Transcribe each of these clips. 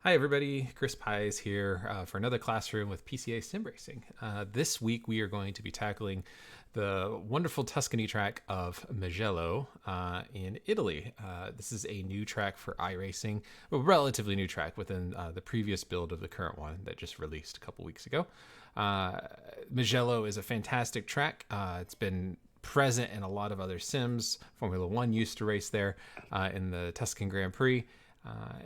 Hi everybody, Chris Pies here for another classroom with PCA Sim Racing. This week we are going to be tackling the wonderful Tuscany track of Mugello in Italy. This is a new track for iRacing, a relatively new track within the previous build of the current one that just released a couple weeks ago. Mugello is a fantastic track. It's been present in a lot of other sims. Formula One used to race there in the Tuscan Grand Prix.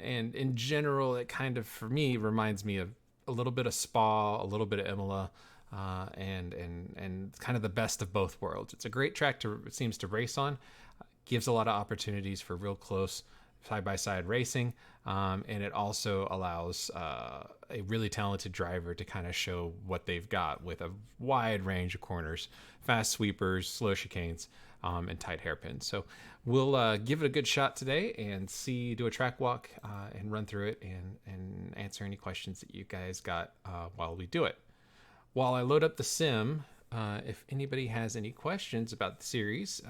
And in general, it kind of, for me, reminds me of a little bit of Spa, a little bit of Imola, and kind of the best of both worlds. It's a great track it seems to race on. Gives a lot of opportunities for real close side-by-side racing, and it also allows a really talented driver to kind of show what they've got with a wide range of corners, fast sweepers, slow chicanes, and tight hairpins. So we'll give it a good shot today and do a track walk and run through it and answer any questions that you guys got while we do it. While I load up the sim, if anybody has any questions about the series,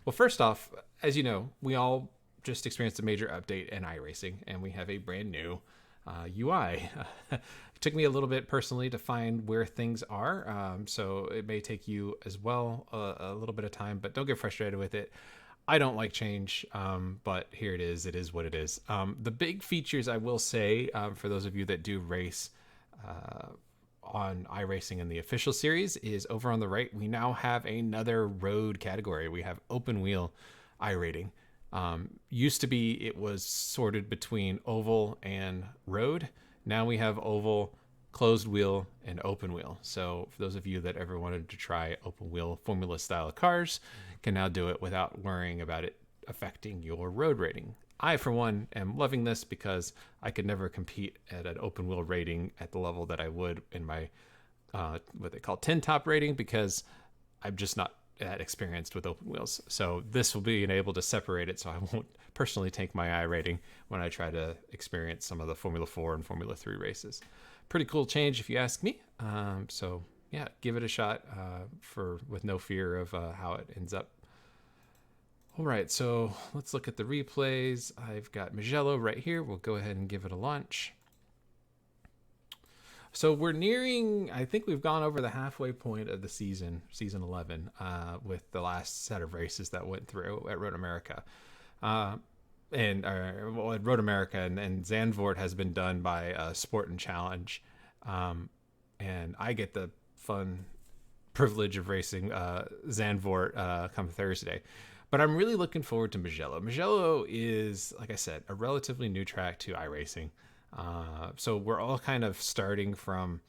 well, first off, as you know, we all just experienced a major update in iRacing, and we have a brand new UI. It took me a little bit personally to find where things are, so it may take you as well a little bit of time, but don't get frustrated with it. I don't like change, but here it is. It is what it is. The big features I will say, for those of you that do race on iRacing in the official series, is over on the right, we now have another road category. We have open wheel iRating. Used to be it was sorted between oval and road. Now we have oval, closed wheel, and open wheel. So for those of you that ever wanted to try open wheel formula style cars, can now do it without worrying about it affecting your road rating. I, for one, am loving this because I could never compete at an open wheel rating at the level that I would in my what they call 10 top rating, because I'm just not that experienced with open wheels. So this will be able to separate it, so I won't personally take my I rating when I try to experience some of the Formula 4 and Formula 3 races. Pretty cool change if you ask me. So yeah, give it a shot with no fear of how it ends up. All right, so let's look at the replays. I've got Mugello right here. We'll go ahead and give it a launch. So we're nearing, I think we've gone over the halfway point of the season 11, with the last set of races that went through at Road America. At Road America, and Zandvoort has been done by Sport and Challenge. And I get the fun privilege of racing Zandvoort come Thursday. But I'm really looking forward to Mugello. Mugello is, like I said, a relatively new track to iRacing. So we're all kind of starting from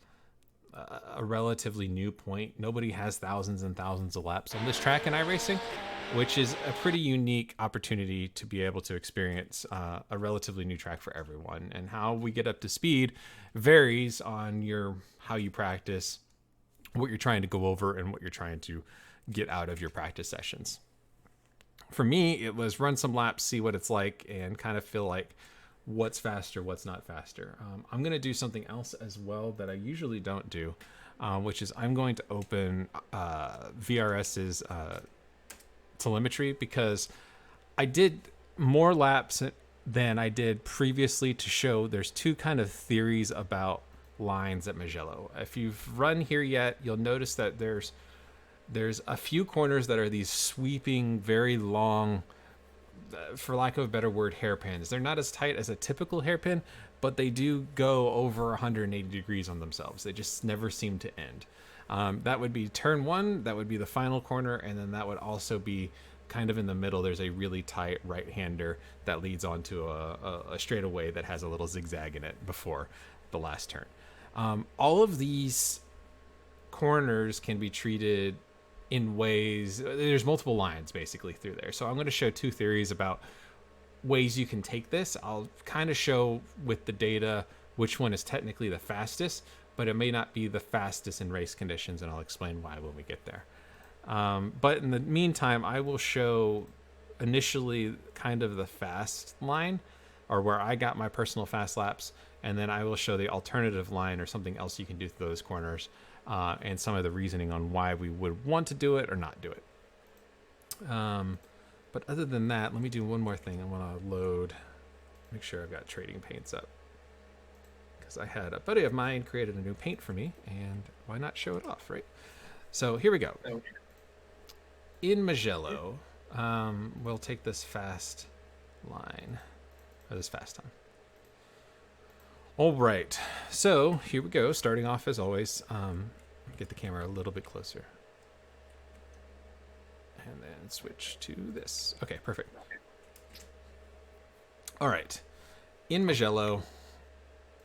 a relatively new point. Nobody has thousands and thousands of laps on this track in iRacing, which is a pretty unique opportunity to be able to experience a relatively new track for everyone. And how we get up to speed varies on how you practice, what you're trying to go over, and what you're trying to get out of your practice sessions. For me, it was run some laps, see what it's like, and kind of feel like what's faster, what's not faster. I'm going to do something else as well that I usually don't do, which is I'm going to open VRS's telemetry, because I did more laps than I did previously to show there's two kind of theories about lines at Mugello. If you've run here yet, you'll notice that there's a few corners that are these sweeping, very long, for lack of a better word, hairpins. They're not as tight as a typical hairpin, but they do go over 180 degrees on themselves. They just never seem to end. That would be turn one, that would be the final corner, and then that would also be kind of in the middle. There's a really tight right-hander that leads onto a straightaway that has a little zigzag in it before the last turn. All of these corners can be treated in ways, there's multiple lines basically through there. So I'm going to show two theories about ways you can take this. I'll kind of show with the data which one is technically the fastest, but it may not be the fastest in race conditions, and I'll explain why when we get there. But in the meantime, I will show initially kind of the fast line, or where I got my personal fast laps, and then I will show the alternative line or something else you can do through those corners, and some of the reasoning on why we would want to do it or not do it. But other than that, let me do one more thing. I want to make sure I've got trading paints up. because I had a buddy of mine created a new paint for me, and why not show it off, right? So here we go. In Mugello, we'll take this fast line, or this fast time. All right, so here we go. Starting off as always, get the camera a little bit closer. And then switch to this. Okay, perfect. All right, in Mugello,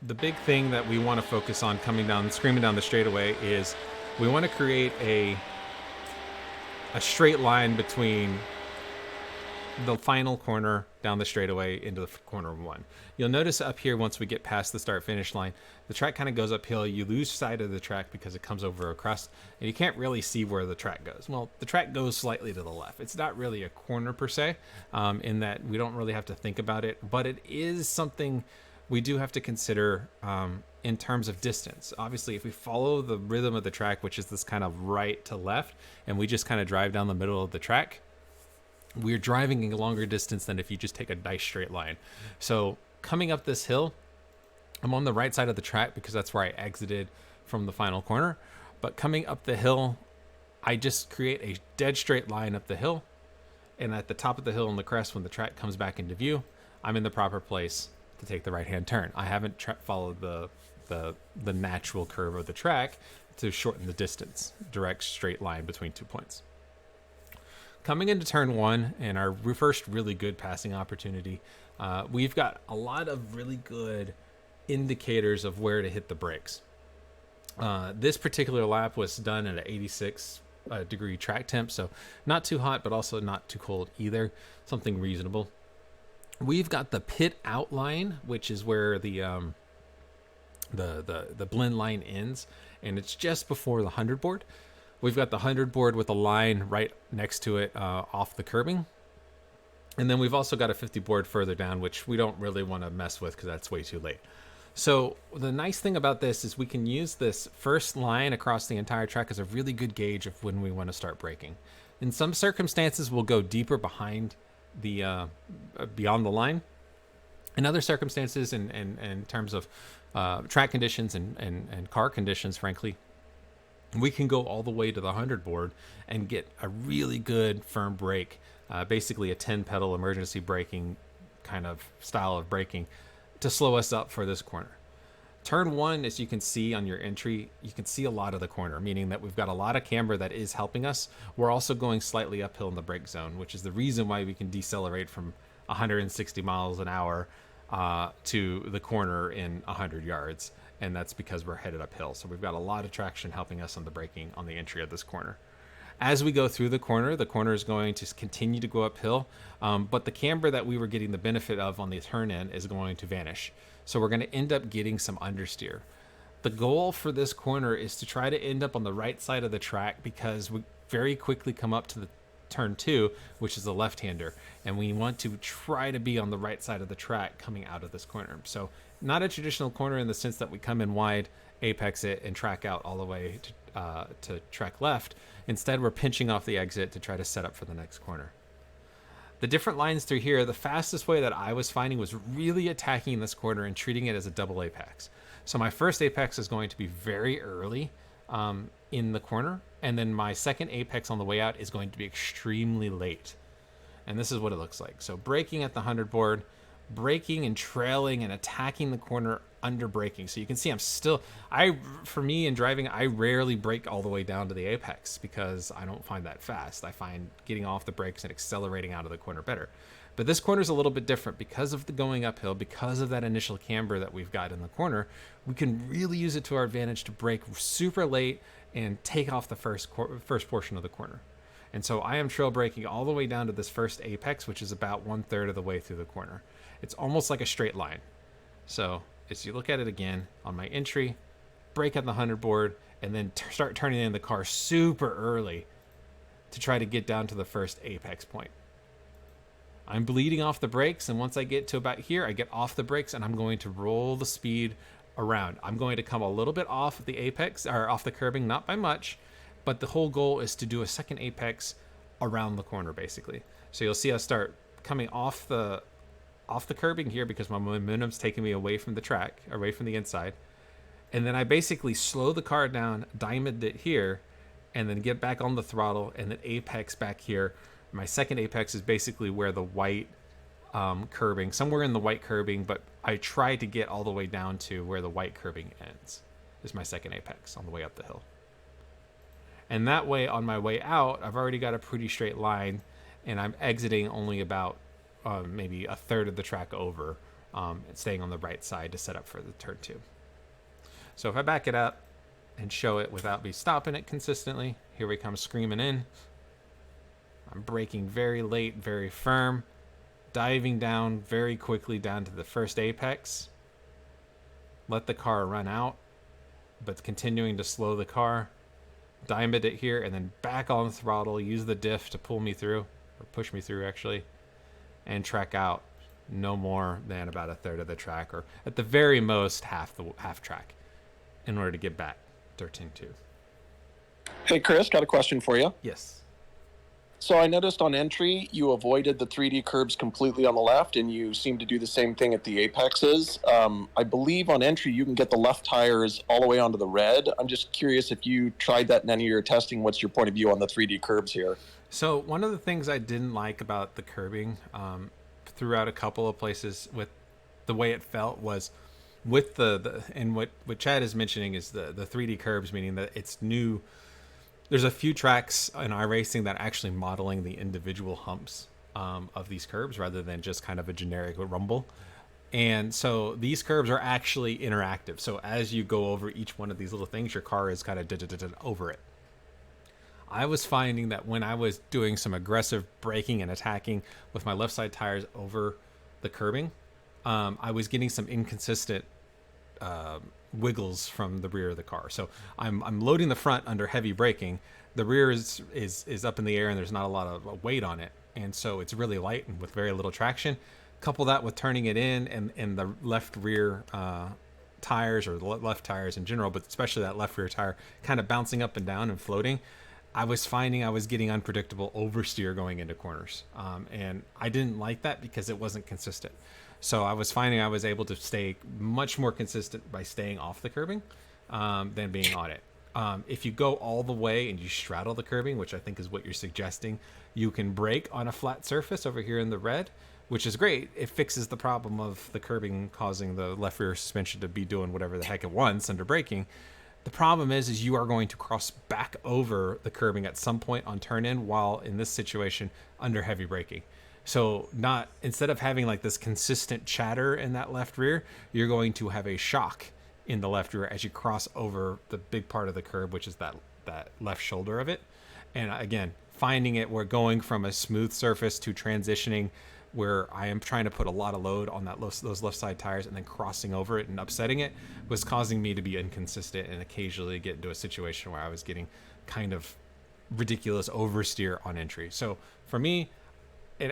the big thing that we want to focus on coming down, screaming down the straightaway is we want to create a straight line between the final corner down the straightaway into the corner one. You'll notice up here, once we get past the start finish line, the track kind of goes uphill. You lose sight of the track because it comes over a crust and you can't really see where the track goes. Well, the track goes slightly to the left. It's not really a corner per se, in that we don't really have to think about it, but it is something we do have to consider in terms of distance. Obviously, if we follow the rhythm of the track, which is this kind of right to left, and we just kind of drive down the middle of the track, we're driving a longer distance than if you just take a nice straight line. So coming up this hill, I'm on the right side of the track because that's where I exited from the final corner. But coming up the hill, I just create a dead straight line up the hill. And at the top of the hill on the crest, when the track comes back into view, I'm in the proper place to take the right-hand turn. I haven't followed the natural curve of the track to shorten the distance, direct straight line between 2 points. Coming into turn one and our first really good passing opportunity, we've got a lot of really good indicators of where to hit the brakes. This particular lap was done at an 86 degree track temp, so not too hot, but also not too cold either, something reasonable. We've got the pit outline, which is where the blend line ends, and it's just before the 100 board. We've got the 100 board with a line right next to it off the curbing. And then we've also got a 50 board further down, which we don't really want to mess with because that's way too late. So the nice thing about this is we can use this first line across the entire track as a really good gauge of when we want to start braking. In some circumstances, we'll go deeper behind the beyond the line. In other circumstances, in terms of track conditions and car conditions, frankly, we can go all the way to the 100 board and get a really good firm brake, basically a 10 pedal emergency braking kind of style of braking to slow us up for this corner. Turn one, as you can see on your entry, you can see a lot of the corner, meaning that we've got a lot of camber that is helping us. We're also going slightly uphill in the brake zone, which is the reason why we can decelerate from 160 miles an hour to the corner in 100 yards. And that's because we're headed uphill. So we've got a lot of traction helping us on the braking on the entry of this corner. As we go through the corner is going to continue to go uphill, but the camber that we were getting the benefit of on the turn in is going to vanish. So we're going to end up getting some understeer. The goal for this corner is to try to end up on the right side of the track because we very quickly come up to the turn two, which is the left-hander, and we want to try to be on the right side of the track coming out of this corner. So not a traditional corner in the sense that we come in wide, apex it, and track out all the way to track left. Instead, we're pinching off the exit to try to set up for the next corner. The different lines through here, the fastest way that I was finding was really attacking this corner and treating it as a double apex. So my first apex is going to be very early in the corner, and then my second apex on the way out is going to be extremely late. And this is what it looks like. So braking at the 100 board, braking and trailing and attacking the corner under braking. So you can see for me in driving, I rarely brake all the way down to the apex because I don't find that fast. I find getting off the brakes and accelerating out of the corner better. But this corner is a little bit different because of the going uphill, because of that initial camber that we've got in the corner. We can really use it to our advantage to brake super late and take off the first portion of the corner. And so I am trail braking all the way down to this first apex, which is about 1/3 of the way through the corner. It's almost like a straight line. So as you look at it again on my entry, brake at the 100 board, and then start turning in the car super early to try to get down to the first apex point. I'm bleeding off the brakes, and once I get to about here, I get off the brakes and I'm going to roll the speed around. I'm going to come a little bit off the apex, or off the curbing, not by much, but the whole goal is to do a second apex around the corner, basically. So you'll see us start coming off the off the curbing here because my momentum's taking me away from the track, away from the inside. And then I basically slow the car down, diamond it here, and then get back on the throttle, and then apex back here. My second apex is basically where the white curbing, somewhere in the white curbing, but I try to get all the way down to where the white curbing ends, is my second apex on the way up the hill. And that way, on my way out, I've already got a pretty straight line, and I'm exiting only about maybe a third of the track over, staying on the right side to set up for the turn 2. So if I back it up and show it without me stopping it consistently, here we come screaming in. I'm braking very late, very firm, diving down very quickly down to the first apex. Let the car run out, but continuing to slow the car. Diamond it here, and then back on throttle, use the diff to pull me through, or push me through actually, and track out no more than about a third of the track, or at the very most half track, in order to get back to turn 2. Hey Chris, got a question for you. Yes. So I noticed on entry you avoided the 3D curbs completely on the left, and you seem to do the same thing at the apexes. I believe on entry you can get the left tires all the way onto the red. I'm just curious if you tried that in any of your testing. What's your point of view on the 3D curbs here? So one of the things I didn't like about the curbing throughout a couple of places with the way it felt was with and what Chad is mentioning is the 3D curbs, meaning that it's new. There's a few tracks in iRacing that are actually modeling the individual humps of these curbs rather than just kind of a generic rumble. And so these curbs are actually interactive. So as you go over each one of these little things, your car is kind of over it. I was finding that when I was doing some aggressive braking and attacking with my left side tires over the curbing, I was getting some inconsistent wiggles from the rear of the car. So I'm loading the front under heavy braking. The rear is up in the air and there's not a lot of weight on it. And so it's really light and with very little traction. Couple that with turning it in and the left rear tires, or the left tires in general, but especially that left rear tire kind of bouncing up and down and floating. I was finding I was getting unpredictable oversteer going into corners. And I didn't like that because it wasn't consistent. So I was finding I was able to stay much more consistent by staying off the curbing than being on it. If you go all the way and you straddle the curbing, which I think is what you're suggesting, you can brake on a flat surface over here in the red, which is great. It fixes the problem of the curbing causing the left rear suspension to be doing whatever the heck it wants under braking. The problem is you are going to cross back over the curbing at some point on turn in, while in this situation under heavy braking. So instead of having like this consistent chatter in that left rear, you're going to have a shock in the left rear as you cross over the big part of the curb, which is that left shoulder of it. And again, finding it, we're going from a smooth surface to transitioning where I am trying to put a lot of load on those left side tires and then crossing over it and upsetting it was causing me to be inconsistent and occasionally get into a situation where I was getting kind of ridiculous oversteer on entry. So for me,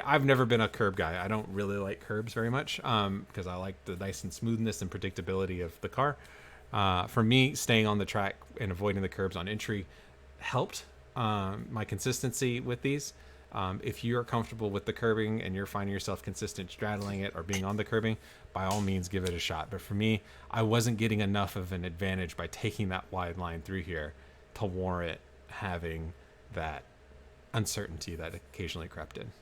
I've never been a curb guy. I don't really like curbs very much because I like the nice and smoothness and predictability of the car. For me, staying on the track and avoiding the curbs on entry helped my consistency with these. If you're comfortable with the curbing and you're finding yourself consistent straddling it or being on the curbing, by all means give it a shot. But for me, I wasn't getting enough of an advantage by taking that wide line through here to warrant having that uncertainty that occasionally crept in.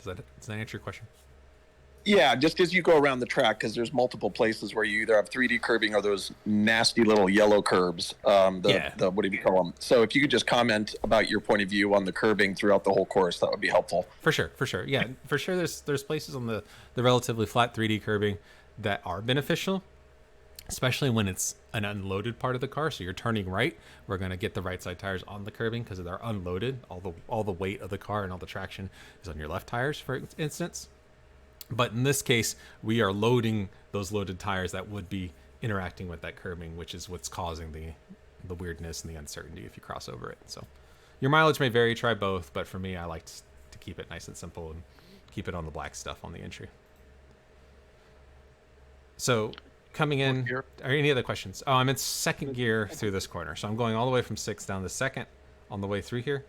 Does that answer your question? Yeah, just as you go around the track, because there's multiple places where you either have 3D curbing or those nasty little yellow curbs. What do you call them? So if you could just comment about your point of view on the curbing throughout the whole course, that would be helpful. For sure. Yeah, for sure. There's places on the relatively flat 3D curbing that are beneficial, especially when it's an unloaded part of the car. So you're turning right. We're going to get the right side tires on the curbing because they're unloaded. All the weight of the car and all the traction is on your left tires, for instance. But in this case, we are loading those loaded tires that would be interacting with that curbing, which is what's causing the weirdness and the uncertainty if you cross over it. So your mileage may vary, try both, but for me, I like to keep it nice and simple and keep it on the black stuff on the entry. So coming in, are any other questions? Oh, I'm in second gear through this corner. So I'm going all the way from 6th down to 2nd on the way through here.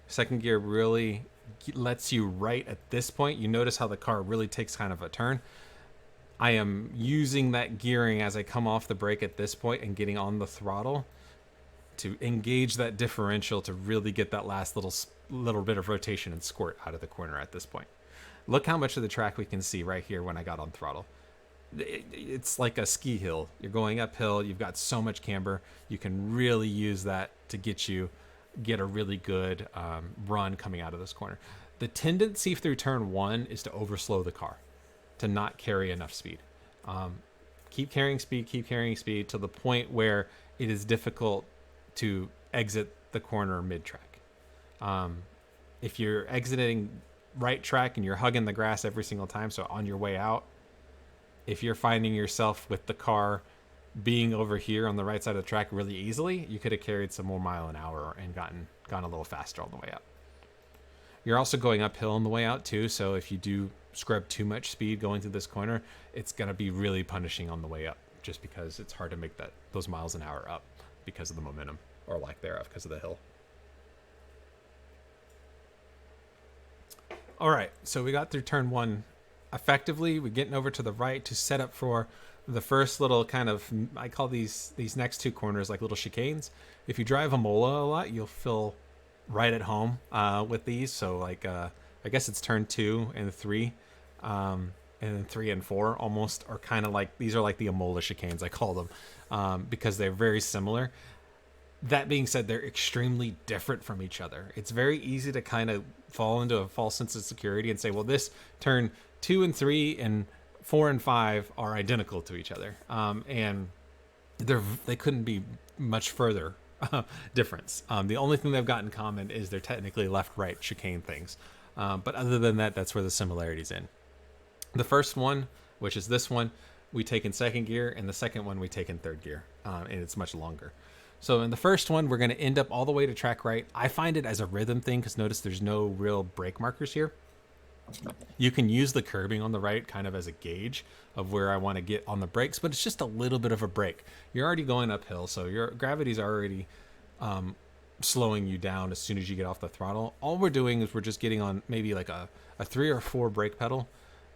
Second gear really lets you right at this point. You notice how the car really takes kind of a turn. I am using that gearing as I come off the brake at this point and getting on the throttle to engage that differential to really get that last little bit of rotation and squirt out of the corner at this point. Look how much of the track we can see right here when I got on throttle. It's like a ski hill. You're going uphill. You've got so much camber. You can really use that to get a really good run coming out of this corner. The tendency through turn 1 is to overslow the car, to not carry enough speed. Keep carrying speed to the point where it is difficult to exit the corner mid-track. If you're exiting right track and you're hugging the grass every single time, so on your way out, if you're finding yourself with the car being over here on the right side of the track really easily, you could have carried some more mile an hour and gone a little faster on the way out. You're also going uphill on the way out too, so if you do scrub too much speed going through this corner, it's going to be really punishing on the way up, just because it's hard to make those miles an hour up because of the momentum, or lack thereof because of the hill. All right, so we got through turn 1 effectively. We're getting over to the right to set up for the first little kind of, I call these next 2 corners like little chicanes. If you drive a Mola a lot, you'll feel right at home with these. So like I guess it's turn 2 and 3, and then 3 and 4 almost are kind of like, these are like the Amola chicanes, I call them, because they're very similar. That being said, they're extremely different from each other. It's very easy to kind of fall into a false sense of security and say, well, this turn 2 and 3 and 4 and 5 are identical to each other. And they couldn't be much further difference. The only thing they've got in common is they're technically left-right chicane things. But other than that, that's where the similarities in. The first one, which is this one, we take in second gear, and the second one we take in third gear, and it's much longer. So in the first one, we're going to end up all the way to track right. I find it as a rhythm thing because notice there's no real brake markers here. You can use the curbing on the right kind of as a gauge of where I want to get on the brakes, but it's just a little bit of a brake. You're already going uphill, so your gravity's already slowing you down as soon as you get off the throttle. All we're doing is we're just getting on maybe like a 3 or 4 brake pedal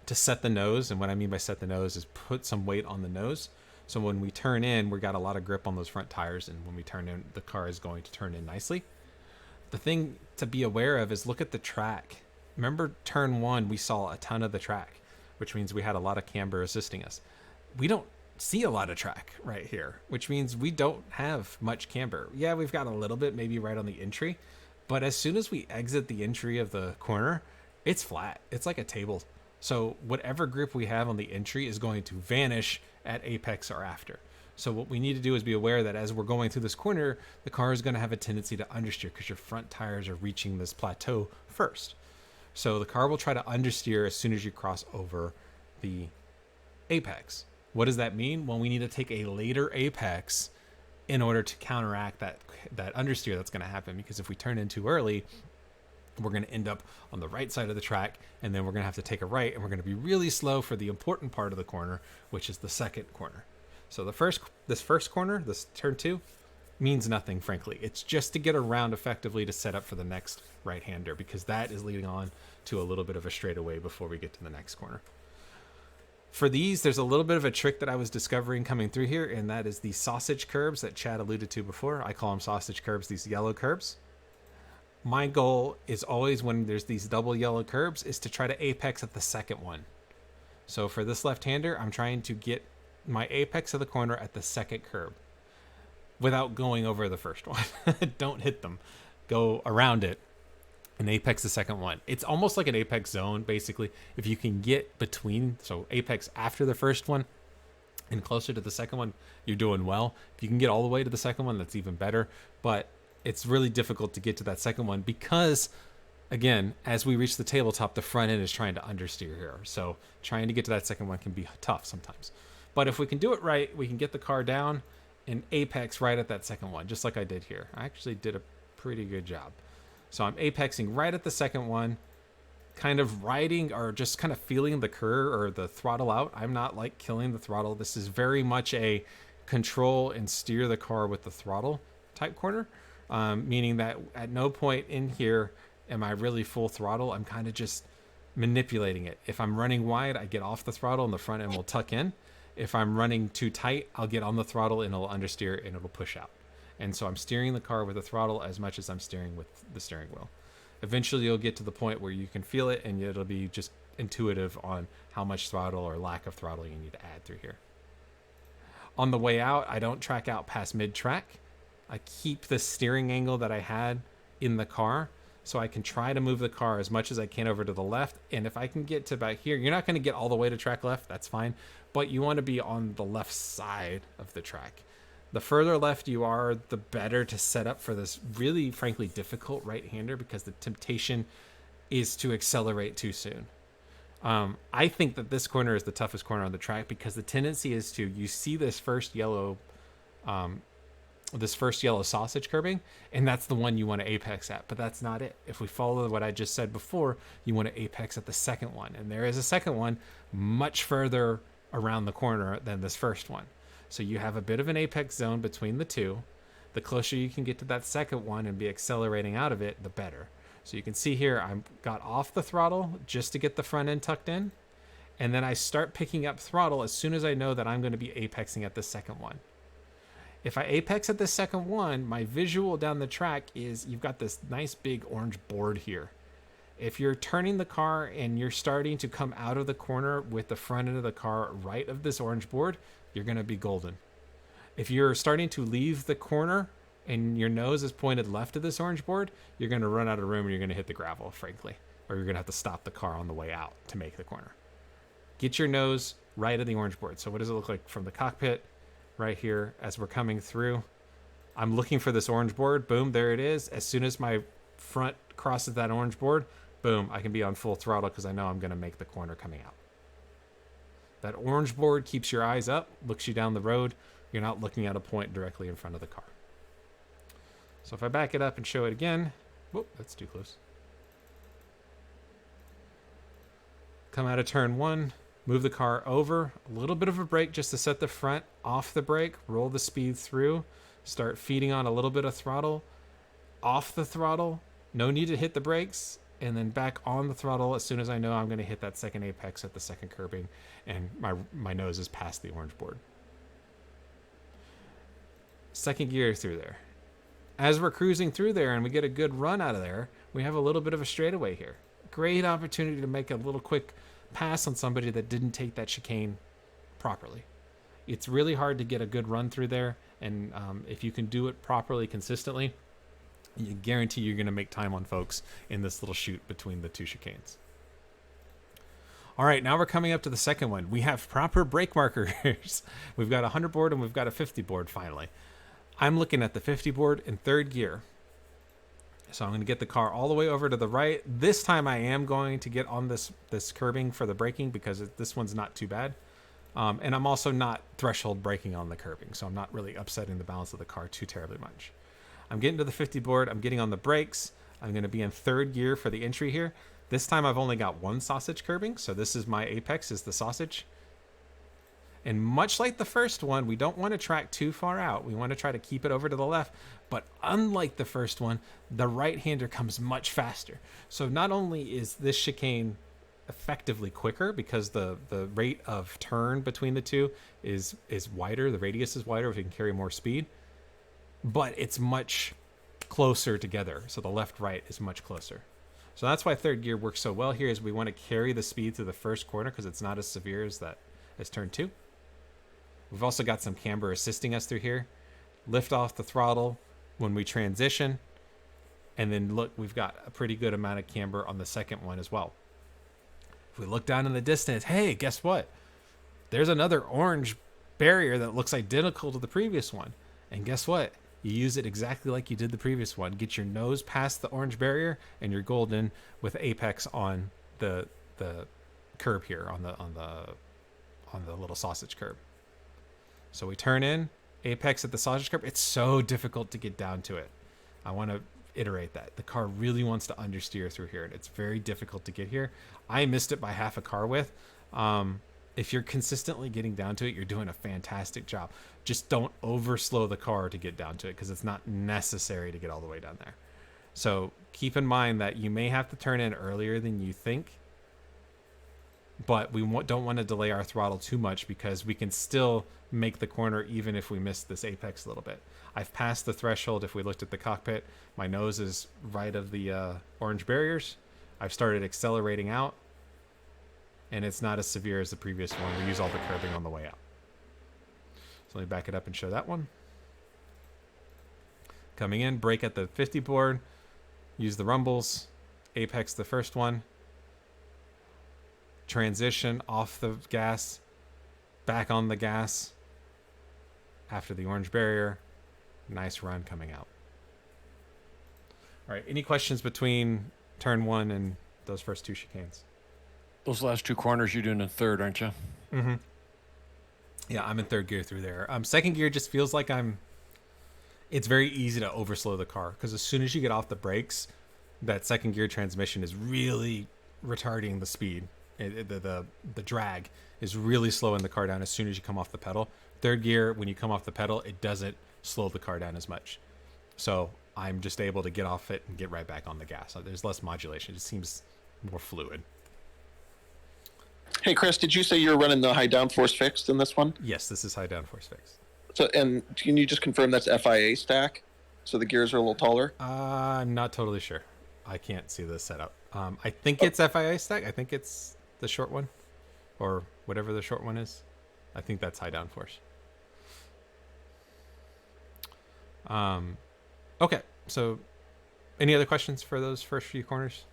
to set the nose. And what I mean by set the nose is put some weight on the nose. So when we turn in, we got a lot of grip on those front tires, and when we turn in, the car is going to turn in nicely. The thing to be aware of is look at the track. Remember turn 1, we saw a ton of the track, which means we had a lot of camber assisting us. We don't see a lot of track right here, which means we don't have much camber. Yeah, we've got a little bit maybe right on the entry, but as soon as we exit the entry of the corner, it's flat. It's like a table. So whatever grip we have on the entry is going to vanish at apex or after. So what we need to do is be aware that as we're going through this corner, the car is going to have a tendency to understeer because your front tires are reaching this plateau first. So the car will try to understeer as soon as you cross over the apex. What does that mean? Well, we need to take a later apex in order to counteract that understeer that's going to happen, because if we turn in too early, we're going to end up on the right side of the track, and then we're going to have to take a right, and we're going to be really slow for the important part of the corner, which is the second corner. So this first corner, this turn 2, means nothing, frankly. It's just to get around effectively to set up for the next right-hander, because that is leading on to a little bit of a straightaway before we get to the next corner. For these, there's a little bit of a trick that I was discovering coming through here, and that is the sausage curbs that Chad alluded to before. I call them sausage curbs, these yellow curbs. My goal is always, when there's these double yellow curbs, is to try to apex at the second one. So for this left-hander, I'm trying to get my apex of the corner at the second curb without going over the first one. Don't hit them. Go around it and apex the second one. It's almost like an apex zone, basically. If you can get between, so apex after the first one and closer to the second one, you're doing well. If you can get all the way to the second one, that's even better. But it's really difficult to get to that second one because, again, as we reach the tabletop, the front end is trying to understeer here. So trying to get to that second one can be tough sometimes. But if we can do it right, we can get the car down and apex right at that second one, just like I did here. I actually did a pretty good job. So I'm apexing right at the second one, kind of riding or just kind of feeling the curve or the throttle out. I'm not like killing the throttle. This is very much a control and steer the car with the throttle type corner, meaning that at no point in here Am I really full throttle? I'm kind of just manipulating it. If I'm running wide, I get off the throttle and the front end will tuck in. If I'm running too tight, I'll get on the throttle and it'll understeer and it'll push out. And so I'm steering the car with the throttle as much as I'm steering with the steering wheel. Eventually you'll get to the point where you can feel it and it'll be just intuitive on how much throttle or lack of throttle you need to add through here. On the way out, I don't track out past mid-track. I keep the steering angle that I had in the car, so I can try to move the car as much as I can over to the left. And if I can get to about here, you're not going to get all the way to track left, that's fine, but you want to be on the left side of the track. The further left you are, the better to set up for this really, frankly, difficult right-hander, because the temptation is to accelerate too soon. I think that this corner is the toughest corner on the track, because the tendency is to, you see this first yellow sausage curbing, and that's the one you want to apex at, but that's not it. If we follow what I just said before, you want to apex at the second one, and there is a second one much further around the corner than this first one. So you have a bit of an apex zone between the two. The closer you can get to that second one and be accelerating out of it, the better. So you can see here, I got off the throttle just to get the front end tucked in, and then I start picking up throttle as soon as I know that I'm going to be apexing at the second one. If I apex at the second one, my visual down the track is you've got this nice big orange board here. If you're turning the car and you're starting to come out of the corner with the front end of the car right of this orange board, you're going to be golden. If you're starting to leave the corner and your nose is pointed left of this orange board, you're going to run out of room and you're going to hit the gravel, frankly. Or you're going to have to stop the car on the way out to make the corner. Get your nose right of the orange board. So what does it look like from the cockpit? Right here, as we're coming through, I'm looking for this orange board. Boom, there it is. As soon as my front crosses that orange board, boom, I can be on full throttle because I know I'm going to make the corner coming out. That orange board keeps your eyes up, looks you down the road. You're not looking at a point directly in front of the car. So if I back it up and show it again, whoop, that's too close. Come out of turn one, move the car over, a little bit of a brake just to set the front off the brake, roll the speed through, start feeding on a little bit of throttle, off the throttle, no need to hit the brakes, and then back on the throttle as soon as I know I'm going to hit that second apex at the second curbing, and my nose is past the orange board. Second gear through there. As we're cruising through there and we get a good run out of there, we have a little bit of a straightaway here. Great opportunity to make a little quick pass on somebody that didn't take that chicane properly. It's really hard to get a good run through there, and if you can do it properly consistently, you guarantee you're going to make time on folks in this little chute between the two chicanes. All right, now we're coming up to the second one. We have proper brake markers. We've got a 100 board and we've got a 50 board finally. I'm looking at the 50 board in third gear. So I'm going to get the car all the way over to the right. This time I am going to get on this curbing for the braking because this one's not too bad. And I'm also not threshold braking on the curbing, so I'm not really upsetting the balance of the car too terribly much. I'm getting to the 50 board. I'm getting on the brakes. I'm going to be in third gear for the entry here. This time I've only got one sausage curbing, so this is my apex, is the sausage. And much like the first one, we don't want to track too far out. We want to try to keep it over to the left. But unlike the first one, the right-hander comes much faster. So not only is this chicane effectively quicker because the rate of turn between the two is wider, the radius is wider, if you can carry more speed, but it's much closer together. So the left-right is much closer. So that's why third gear works so well here, is we want to carry the speed through the first corner because it's not as severe as turn two. We've also got some camber assisting us through here. Lift off the throttle when we transition. And then look, we've got a pretty good amount of camber on the second one as well. If we look down in the distance, hey, guess what? There's another orange barrier that looks identical to the previous one. And guess what? You use it exactly like you did the previous one. Get your nose past the orange barrier and you're golden with apex on the curb here, on the little sausage curb. So we turn in, apex at the sausage curb. It's so difficult to get down to it. I want to iterate that. The car really wants to understeer through here, and it's very difficult to get here. I missed it by half a car width. If you're consistently getting down to it, you're doing a fantastic job. Just don't overslow the car to get down to it because it's not necessary to get all the way down there. So keep in mind that you may have to turn in earlier than you think, but we don't want to delay our throttle too much because we can still make the corner even if we miss this apex a little bit. I've passed the threshold. If we looked at the cockpit, my nose is right of the orange barriers. I've started accelerating out, and it's not as severe as the previous one. We use all the curbing on the way out. So let me back it up and show that one. Coming in, brake at the 50 board, use the rumbles, apex the first one, transition off the gas, back on the gas after the orange barrier. Nice run coming out. All right, any questions between turn 1 and those first 2 chicanes? Those last 2 corners you're doing in third, aren't you? Mm-hmm. Yeah, I'm in third gear through there. Second gear just feels like it's very easy to overslow the car because as soon as you get off the brakes, that second gear transmission is really retarding the speed. The drag is really slowing the car down as soon as you come off the pedal. Third gear, when you come off the pedal, it doesn't slow the car down as much. So I'm just able to get off it and get right back on the gas. So there's less modulation. It seems more fluid. Hey, Chris, did you say you're running the high downforce fixed in this one? Yes, this is high downforce fixed. So, and can you just confirm that's FIA stack? So the gears are a little taller? I'm not totally sure. I can't see the setup. I think it's FIA stack. I think it's the short one, or whatever the short one is. I think that's high downforce. Okay, so any other questions for those first few corners?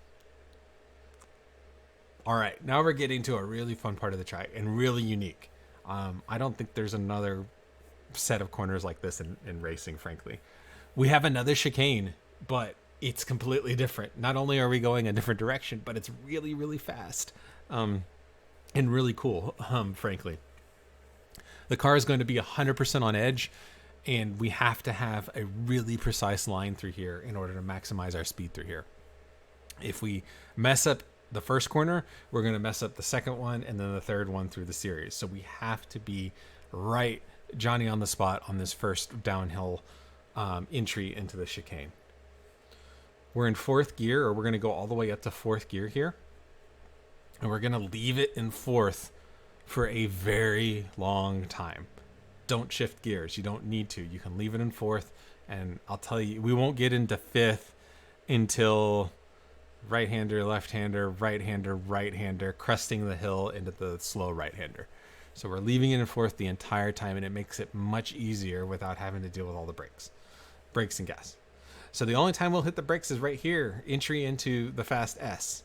All right, now we're getting to a really fun part of the track and really unique. I don't think there's another set of corners like this in racing, frankly. We have another chicane, but it's completely different. Not only are we going a different direction, but it's really, really fast and really cool, frankly. The car is going to be 100% on edge, and we have to have a really precise line through here in order to maximize our speed through here. If we mess up the first corner, we're going to mess up the second one and then the third one through the series. So we have to be right Johnny on the spot on this first downhill entry into the chicane. We're in fourth gear, or we're going to go all the way up to fourth gear here. And we're going to leave it in fourth for a very long time. Don't shift gears. You don't need to. You can leave it in fourth. And I'll tell you, we won't get into fifth until right-hander, left-hander, right-hander, right-hander, cresting the hill into the slow right-hander. So we're leaving it in fourth the entire time, and it makes it much easier without having to deal with all the brakes and gas. So the only time we'll hit the brakes is right here, entry into the fast S.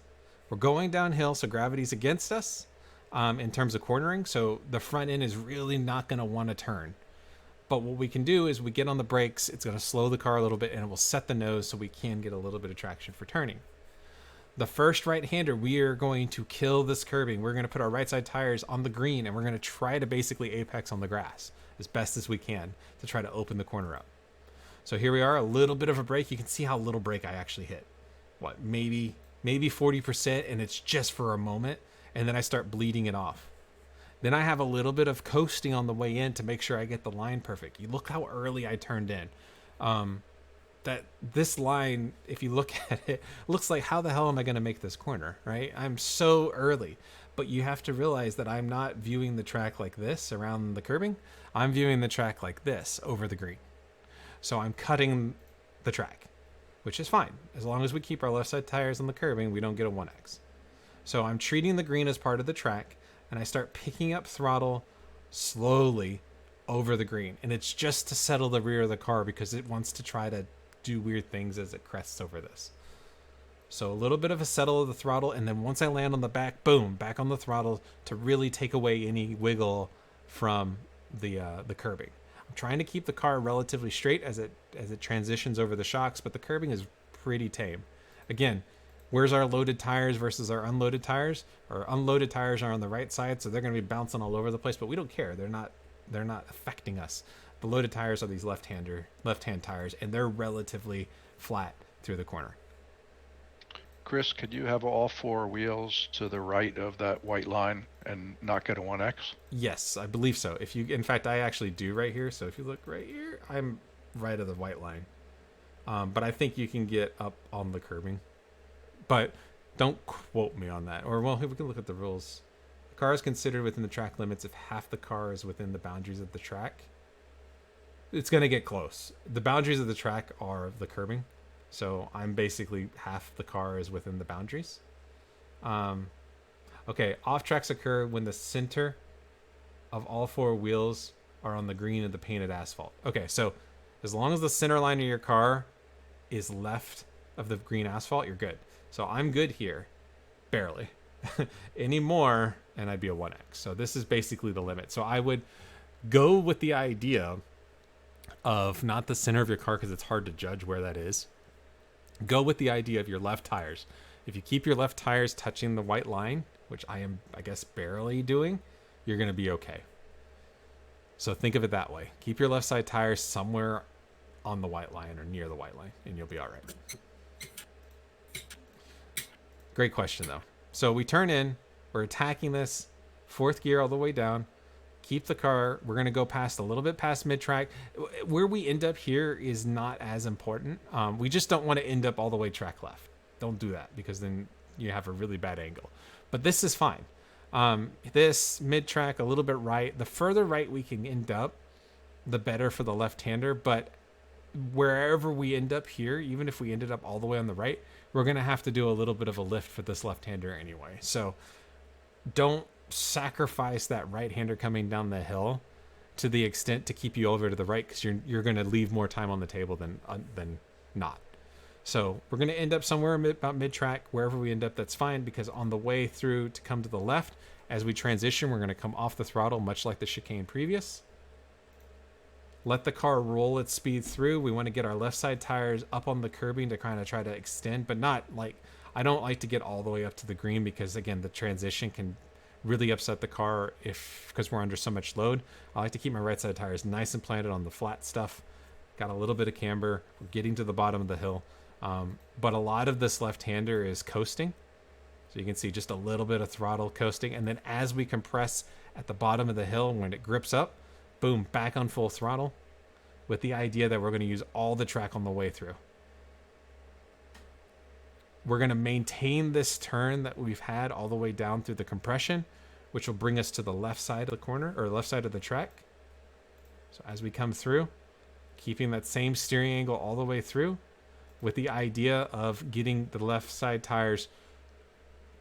We're going downhill, so gravity's against us in terms of cornering, so the front end is really not going to want to turn. But what we can do is we get on the brakes, it's going to slow the car a little bit, and it will set the nose so we can get a little bit of traction for turning. The first right-hander, we are going to kill this curbing. We're going to put our right side tires on the green, and we're going to try to basically apex on the grass as best as we can to try to open the corner up. So here we are, a little bit of a brake. You can see how little brake I actually hit. What, maybe 40%, and it's just for a moment, and then I start bleeding it off. Then I have a little bit of coasting on the way in to make sure I get the line perfect. You look how early I turned in. That this line, if you look at it, looks like, how the hell am I going to make this corner, right? I'm so early. But you have to realize that I'm not viewing the track like this around the curbing. I'm viewing the track like this over the green. So I'm cutting the track, which is fine. As long as we keep our left side tires on the curbing, we don't get a 1X. So I'm treating the green as part of the track, and I start picking up throttle slowly over the green. And it's just to settle the rear of the car because it wants to try to do weird things as it crests over this. So a little bit of a settle of the throttle, and then once I land on the back, boom, back on the throttle to really take away any wiggle from the curbing. I'm trying to keep the car relatively straight as it transitions over the shocks, but the curbing is pretty tame. Again, where's our loaded tires versus our unloaded tires? Our unloaded tires are on the right side, so they're going to be bouncing all over the place, but we don't care. They're not affecting us. The loaded tires are these left-hand tires, and they're relatively flat through the corner. Chris, could you have all four wheels to the right of that white line and not get a 1X? Yes, I believe so. In fact, I actually do right here. So if you look right here, I'm right of the white line. But I think you can get up on the curbing. But don't quote me on that. Or, well, we can look at the rules. The car is considered within the track limits if half the car is within the boundaries of the track. It's going to get close. The boundaries of the track are the curbing. So I'm basically half the car is within the boundaries. Okay, off tracks occur when the center of all four wheels are on the green of the painted asphalt. Okay, so as long as the center line of your car is left of the green asphalt, you're good. So I'm good here, barely. Any more, and I'd be a 1x. So this is basically the limit. So I would go with the idea of not the center of your car because it's hard to judge where that is. Go with the idea of your left tires. If you keep your left tires touching the white line, which I am, I guess, barely doing, you're going to be okay. So think of it that way. Keep your left side tires somewhere on the white line or near the white line, and you'll be all right. Great question, though. So we turn in. We're attacking this. 4th gear all the way down. Keep the car. We're going to go past a little bit past mid-track. Where we end up here is not as important. We just don't want to end up all the way track left. Don't do that because then you have a really bad angle. But this is fine. This mid-track, a little bit right. The further right we can end up, the better for the left-hander. But wherever we end up here, even if we ended up all the way on the right, we're going to have to do a little bit of a lift for this left-hander anyway. So don't sacrifice that right-hander coming down the hill to the extent to keep you over to the right because you're going to leave more time on the table than not. So we're going to end up somewhere about mid-track. Wherever we end up, that's fine because on the way through to come to the left, as we transition, we're going to come off the throttle much like the chicane previous. Let the car roll its speed through. We want to get our left side tires up on the curbing to kind of try to extend, but not like, I don't like to get all the way up to the green because again, the transition can really upset the car because we're under so much load. I like to keep my right side tires nice and planted on the flat stuff. Got a little bit of camber. We're getting to the bottom of the hill. But a lot of this left-hander is coasting. So you can see just a little bit of throttle coasting. And then as we compress at the bottom of the hill, when it grips up, boom, back on full throttle with the idea that we're going to use all the track on the way through. We're going to maintain this turn that we've had all the way down through the compression, which will bring us to the left side of the corner or left side of the track. So as we come through, keeping that same steering angle all the way through with the idea of getting the left side tires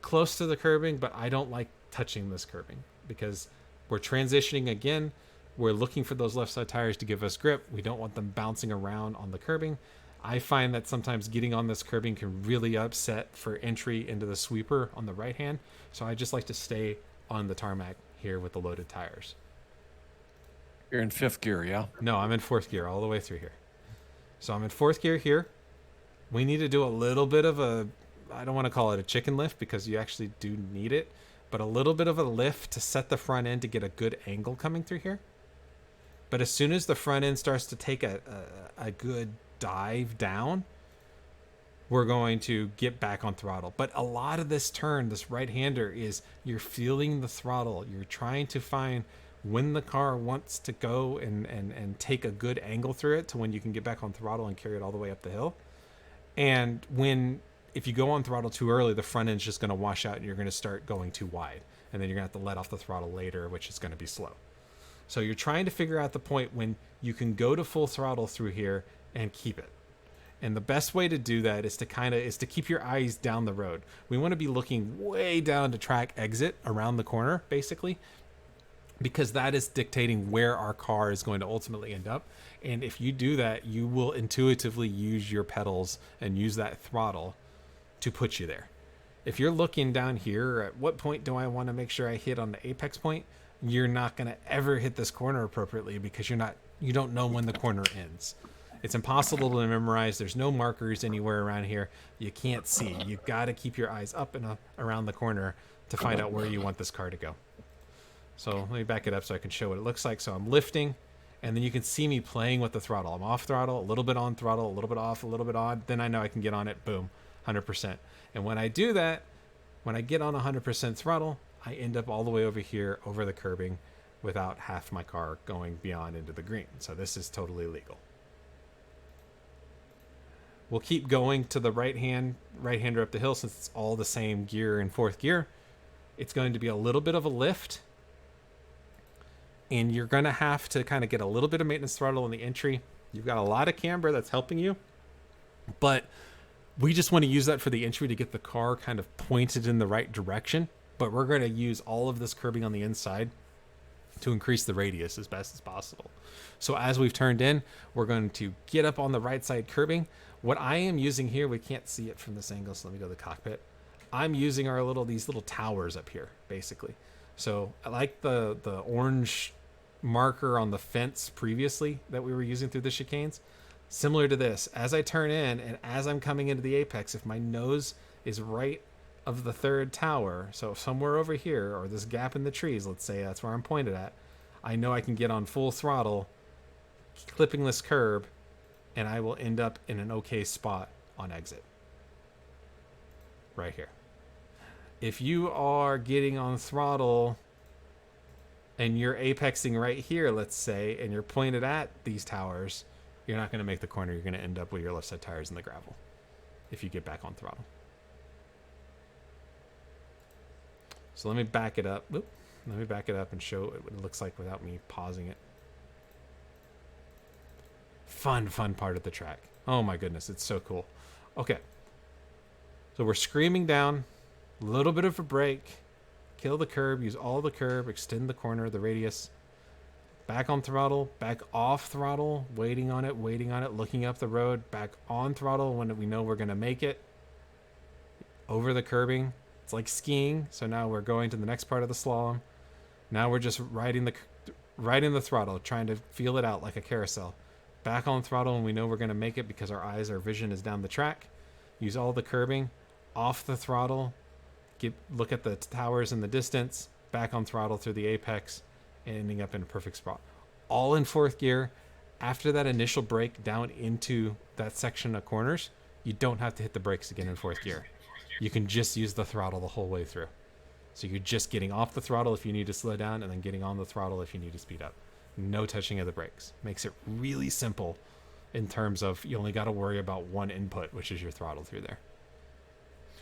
close to the curbing, but I don't like touching this curbing because we're transitioning again. We're looking for those left side tires to give us grip. We don't want them bouncing around on the curbing. I find that sometimes getting on this curbing can really upset for entry into the sweeper on the right hand. So I just like to stay on the tarmac here with the loaded tires. You're in 5th gear, yeah? No, I'm in 4th gear all the way through here. So I'm in 4th gear here. We need to do a little bit of a, I don't want to call it a chicken lift because you actually do need it, but a little bit of a lift to set the front end to get a good angle coming through here. But as soon as the front end starts to take a good dive down, we're going to get back on throttle. But a lot of this turn, this right-hander, is you're feeling the throttle. You're trying to find when the car wants to go and take a good angle through it to when you can get back on throttle and carry it all the way up the hill. And if you go on throttle too early, the front end's just going to wash out and you're going to start going too wide. And then you're going to have to let off the throttle later, which is going to be slow. So you're trying to figure out the point when you can go to full throttle through here and keep it. And the best way to do that is to keep your eyes down the road. We want to be looking way down to track exit around the corner, basically, because that is dictating where our car is going to ultimately end up. And if you do that, you will intuitively use your pedals and use that throttle to put you there. If you're looking down here, at what point do I want to make sure I hit on the apex point? You're not going to ever hit this corner appropriately because you don't know when the corner ends. It's impossible to memorize. There's no markers anywhere around here. You can't see. You've got to keep your eyes up and around the corner to find out where you want this car to go. So let me back it up so I can show what it looks like. So I'm lifting, and then you can see me playing with the throttle. I'm off throttle, a little bit on throttle, a little bit off, a little bit on. Then I know I can get on it. Boom, 100%. And when I do that, when I get on 100% throttle, I end up all the way over here, over the curbing, without half my car going beyond into the green. So this is totally legal. We'll keep going to the right-hander up the hill since it's all the same gear in fourth gear. It's going to be a little bit of a lift, and you're going to have to kind of get a little bit of maintenance throttle in the entry. You've got a lot of camber that's helping you, but we just want to use that for the entry to get the car kind of pointed in the right direction. But we're going to use all of this curbing on the inside to increase the radius as best as possible. So as we've turned in, we're going to get up on the right side curbing. What I am using here, we can't see it from this angle, so let me go to the cockpit. I'm using these little towers up here, basically. So I like the orange marker on the fence previously that we were using through the chicanes. Similar to this, as I turn in and as I'm coming into the apex, if my nose is right of the third tower, so somewhere over here, or this gap in the trees, let's say that's where I'm pointed at, I know I can get on full throttle, clipping this curb, and I will end up in an okay spot on exit. Right here. If you are getting on throttle and you're apexing right here, let's say, and you're pointed at these towers, you're not going to make the corner. You're going to end up with your left side tires in the gravel if you get back on throttle. So let me back it up. Oop. Let me back it up and show what it looks like without me pausing it. Fun part of the track. Oh my goodness, it's so cool. Okay. So we're screaming down, a little bit of a brake, kill the curb, use all the curb, extend the corner, the radius. Back on throttle, back off throttle, waiting on it, looking up the road, back on throttle when we know we're going to make it. Over the curbing. It's like skiing. So now we're going to the next part of the slalom. Now we're just riding the throttle, trying to feel it out like a carousel. Back on throttle when we know we're going to make it because our vision is down the track. Use all the curbing. Off the throttle. Look at the towers in the distance. Back on throttle through the apex. And ending up in a perfect spot. All in fourth gear. After that initial brake down into that section of corners, you don't have to hit the brakes again in fourth gear. You can just use the throttle the whole way through. So you're just getting off the throttle if you need to slow down and then getting on the throttle if you need to speed up. No touching of the brakes. Makes it really simple in terms of you only got to worry about one input, which is your throttle through there.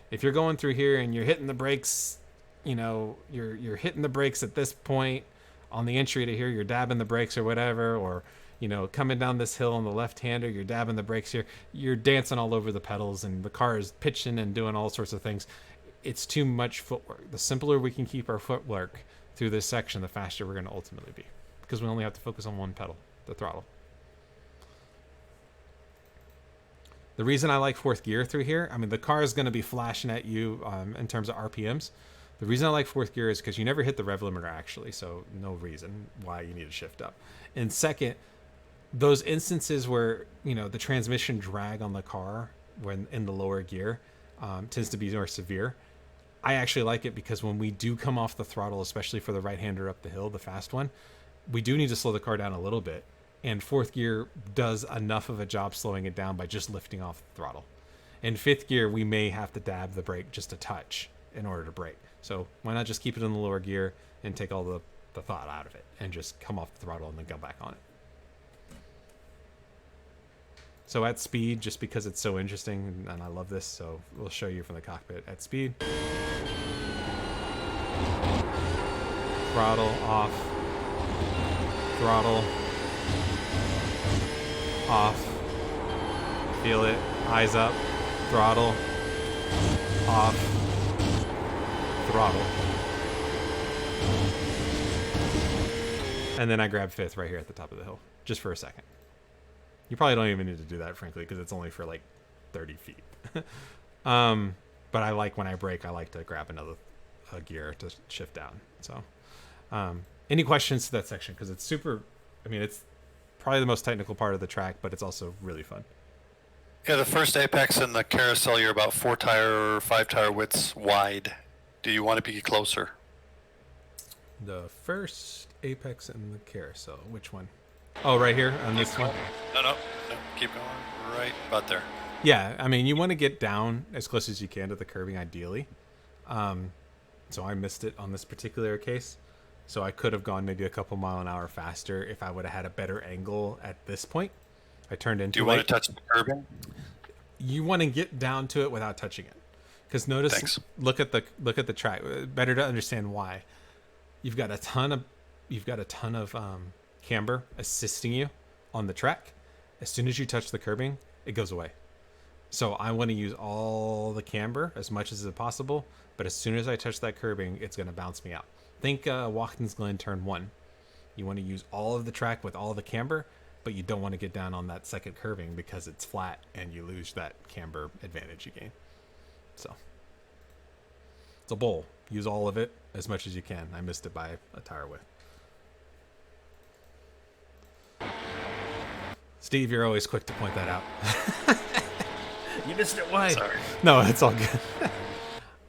If you're going through here and you're hitting the brakes, you're hitting the brakes at this point on the entry to here, you're dabbing the brakes or whatever, or coming down this hill on the left-hander, you're dabbing the brakes here, you're dancing all over the pedals and the car is pitching and doing all sorts of things. It's too much footwork. The simpler we can keep our footwork through this section, the faster we're going to ultimately be, because we only have to focus on one pedal, the throttle. The reason I like fourth gear through here, the car is going to be flashing at you in terms of RPMs. The reason I like fourth gear is because you never hit the rev limiter actually, so no reason why you need to shift up. And second, those instances where the transmission drag on the car when in the lower gear tends to be more severe. I actually like it because when we do come off the throttle, especially for the right-hander up the hill, the fast one, we do need to slow the car down a little bit. And fourth gear does enough of a job slowing it down by just lifting off the throttle. In fifth gear, we may have to dab the brake just a touch in order to brake. So why not just keep it in the lower gear and take all the thought out of it and just come off the throttle and then go back on it. So at speed, just because it's so interesting and I love this, so we'll show you from the cockpit at speed. Throttle off. Throttle off. Feel it. Eyes up. Throttle off. Throttle. And then I grab fifth right here at the top of the hill, just for a second. You probably don't even need to do that, frankly, because it's only for like 30 feet. But I like when I brake, I like to grab another gear to shift down. So any questions to that section? Because it's super, it's probably the most technical part of the track, but it's also really fun. Yeah, the first apex in the carousel, you're about 4 tire or 5 tire widths wide. Do you want to be closer? The first apex in the carousel, which one? Oh, right here on this one? No, keep going right about there. Yeah, you want to get down as close as you can to the curbing, ideally. So I missed it on this particular case. So I could have gone maybe a couple mile an hour faster if I would have had a better angle at this point. I turned into. Do you want to touch the curbing? you want to get down to it without touching it. Because notice, Thanks. look at the track. Better to understand why. You've got a ton of camber assisting you on the track. As soon as you touch the curbing, it goes away. So I want to use all the camber as much as is possible, but as soon as I touch that curbing, it's going to bounce me out. Think Watkins Glen turn 1. You want to use all of the track with all the camber, but you don't want to get down on that second curbing because it's flat and you lose that camber advantage you gain. So it's a bowl. Use all of it as much as you can. I missed it by a tire width. Steve, you're always quick to point that out. You missed it wide. Sorry. No, it's all good.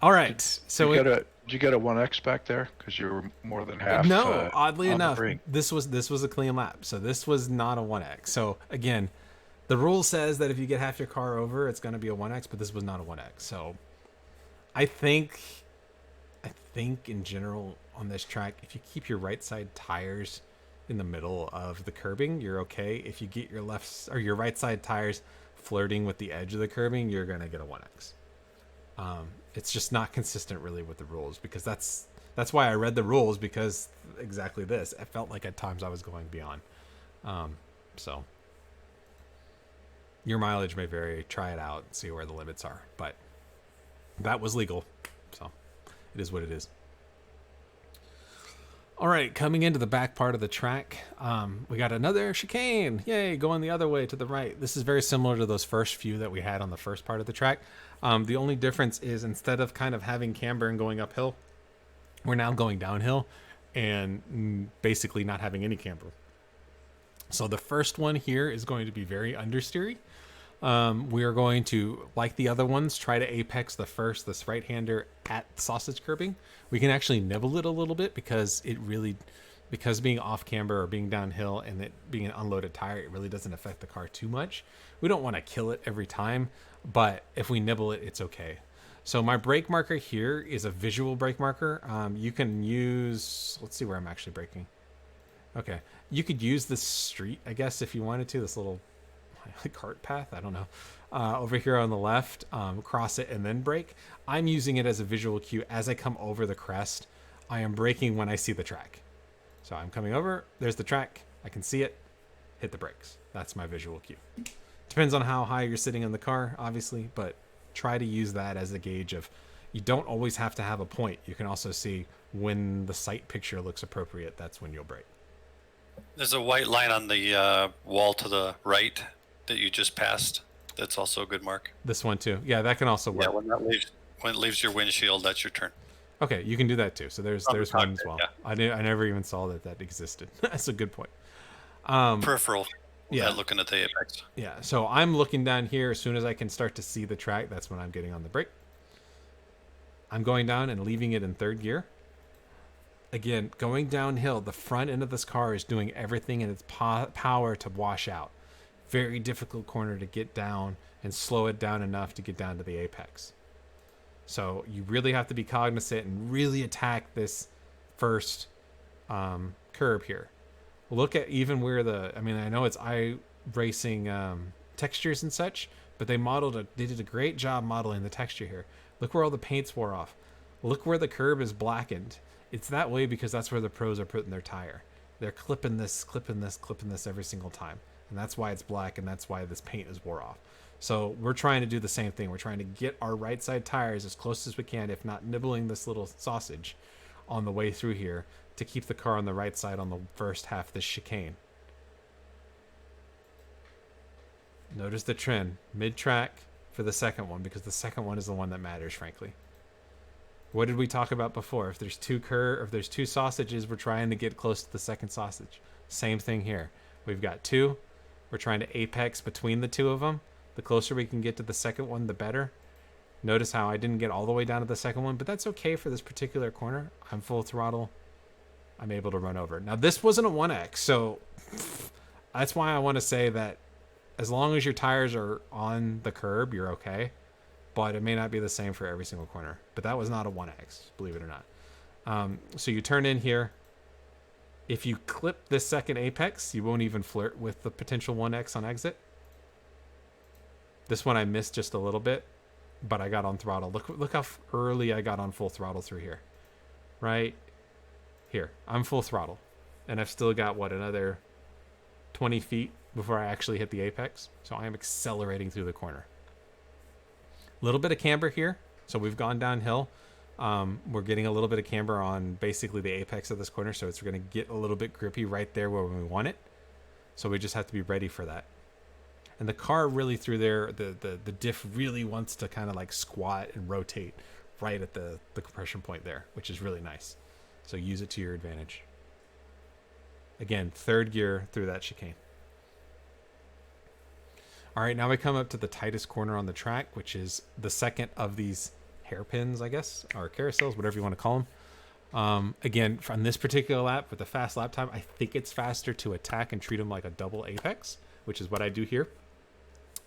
All right. So Did you get a 1x back there? Because you were more than half. no, oddly on the enough, brink. this was a clean lap. So this was not a 1x. So again, the rule says that if you get half your car over, it's going to be a 1x, but this was not a 1x. So I think in general on this track, if you keep your right side tires in the middle of the curbing, you're okay. If you get your left or your right side tires flirting with the edge of the curbing, you're going to get a 1x. It's just not consistent really with the rules, because that's why I read the rules, because exactly this. It felt like at times I was going beyond. So your mileage may vary. Try it out and see where the limits are. But that was legal. So it is what it is. All right, coming into the back part of the track, we got another chicane. Yay, going the other way to the right. This is very similar to those first few that we had on the first part of the track. The only difference is instead of kind of having camber and going uphill, we're now going downhill and basically not having any camber. So the first one here is going to be very understeery. We are going to, like the other ones, try to apex this right-hander at sausage curbing. We can actually nibble it a little bit because being off camber or being downhill and it being an unloaded tire, it really doesn't affect the car too much. We don't want to kill it every time, but if we nibble it, it's okay. So my brake marker here is a visual brake marker. You can use, let's see where I'm actually braking. Okay, you could use this street, I guess, if you wanted to, this little cart path, I don't know, over here on the left, cross it and then brake. I'm using it as a visual cue. As I come over the crest, I am braking when I see the track. So I'm coming over, there's the track, I can see it, hit the brakes. That's my visual cue. Depends on how high you're sitting in the car, obviously, but try to use that as a gauge of, you don't always have to have a point. You can also see when the sight picture looks appropriate, that's when you'll brake. There's a white line on the wall to the right that you just passed. That's also a good mark. This one too. Yeah, that can also work. Yeah, when it leaves your windshield, that's your turn. Okay, you can do that too. So there's On the one as cockpit, well. yeah. I never even saw that existed. That's a good point. Peripheral. yeah. Looking at the apex. Yeah, so I'm looking down here. As soon as I can start to see the track, that's when I'm getting on the brake. I'm going down and leaving it in third gear. Again, going downhill, the front end of this car is doing everything in its power to wash out. Very difficult corner to get down and slow it down enough to get down to the apex. So you really have to be cognizant and really attack this first curb here. Look at even where I know it's iRacing textures and such, but they did a great job modeling the texture here. Look where all the paints wore off. Look where the curb is blackened. It's that way because that's where the pros are putting their tire. They're clipping this every single time. And that's why it's black, and that's why this paint is wore off. So we're trying to do the same thing. We're trying to get our right side tires as close as we can, if not nibbling this little sausage on the way through here, to keep the car on the right side on the first half of this chicane. Notice the trend, mid-track for the second one, because the second one is the one that matters, frankly. What did we talk about before? If there's two sausages, we're trying to get close to the second sausage. Same thing here. We've got two. We're trying to apex between the two of them. The closer we can get to the second one, the better. Notice how I didn't get all the way down to the second one, but that's okay for this particular corner. I'm full throttle. I'm able to run over. Now, this wasn't a 1X, so that's why I want to say that as long as your tires are on the curb, you're okay. But it may not be the same for every single corner. But that was not a 1X, believe it or not. So you turn in here. If you clip this second apex, you won't even flirt with the potential 1X on exit. This one I missed just a little bit, but I got on throttle. Look how early I got on full throttle through here. Right here. I'm full throttle. And I've still got, what, another 20 feet before I actually hit the apex. So I am accelerating through the corner. A little bit of camber here. So we've gone downhill. We're getting a little bit of camber on basically the apex of this corner. So it's going to get a little bit grippy right there where we want it. So we just have to be ready for that. And the car really through there, the diff really wants to kind of like squat and rotate right at the compression point there, which is really nice. So use it to your advantage. Again, third gear through that chicane. All right, now we come up to the tightest corner on the track, which is the second of these hairpins, I guess, or carousels, whatever you want to call them. Again, on this particular lap, with the fast lap time, I think it's faster to attack and treat them like a double apex, which is what I do here.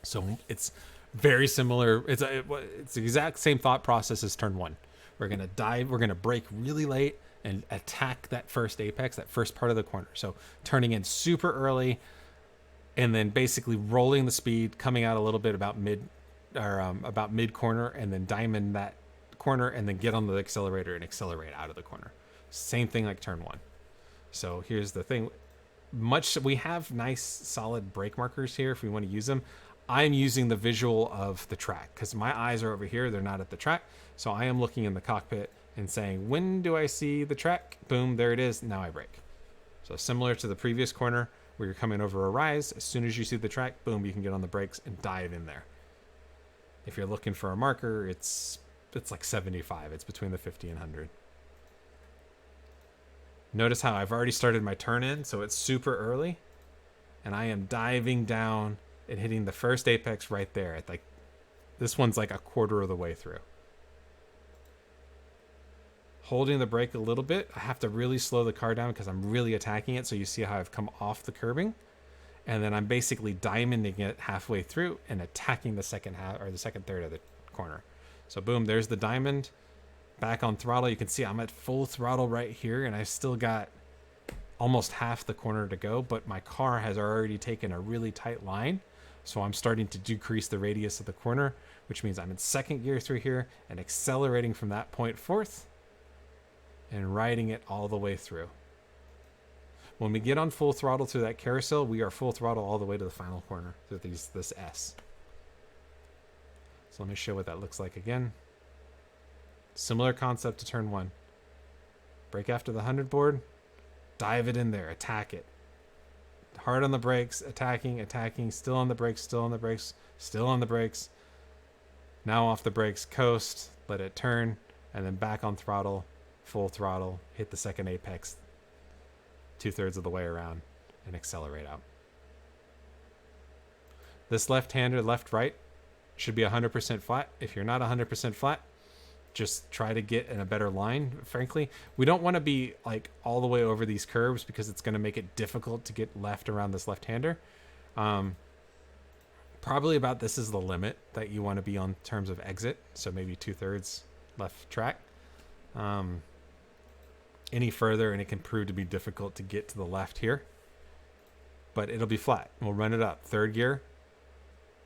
So it's very similar. It's the exact same thought process as turn one. We're going to dive, we're going to brake really late and attack that first apex, that first part of the corner. So turning in super early and then basically rolling the speed, coming out a little bit about mid corner, and then diamond that corner and then get on the accelerator and accelerate out of the corner. Same thing like turn one. So here's the thing. We have nice solid brake markers here if we want to use them. I'm using the visual of the track because my eyes are over here. They're not at the track. So I am looking in the cockpit and saying, when do I see the track? Boom, there it is. Now I brake. So similar to the previous corner where you're coming over a rise, as soon as you see the track, boom, you can get on the brakes and dive in there. If you're looking for a marker, it's like 75. It's between the 50 and 100. Notice how I've already started my turn in, so it's super early. And I am diving down and hitting the first apex right there. At like, this one's like a quarter of the way through. Holding the brake a little bit. I have to really slow the car down because I'm really attacking it. So you see how I've come off the curbing. And then I'm basically diamonding it halfway through and attacking the second half or the second third of the corner. So boom, there's the diamond. Back on throttle. You can see I'm at full throttle right here. And I've still got almost half the corner to go. But my car has already taken a really tight line. So I'm starting to decrease the radius of the corner, which means I'm in second gear through here and accelerating from that point forth and riding it all the way through. When we get on full throttle through that carousel, we are full throttle all the way to the final corner through this S. So let me show what that looks like again. Similar concept to turn one. Brake after the 100 board, dive it in there, attack it. Hard on the brakes, attacking, still on the brakes, still on the brakes, still on the brakes. Now off the brakes, coast, let it turn, and then back on throttle, full throttle, hit the second apex 2/3 of the way around, and accelerate out. This left-hander, left-right, should be 100% flat. If you're not 100% flat, just try to get in a better line. Frankly, we don't want to be like all the way over these curves because it's going to make it difficult to get left around this left-hander. Probably about this is the limit that you want to be on terms of exit. So maybe 2/3 left track. Any further and it can prove to be difficult to get to the left here, but it'll be flat. We'll run it up. Third gear,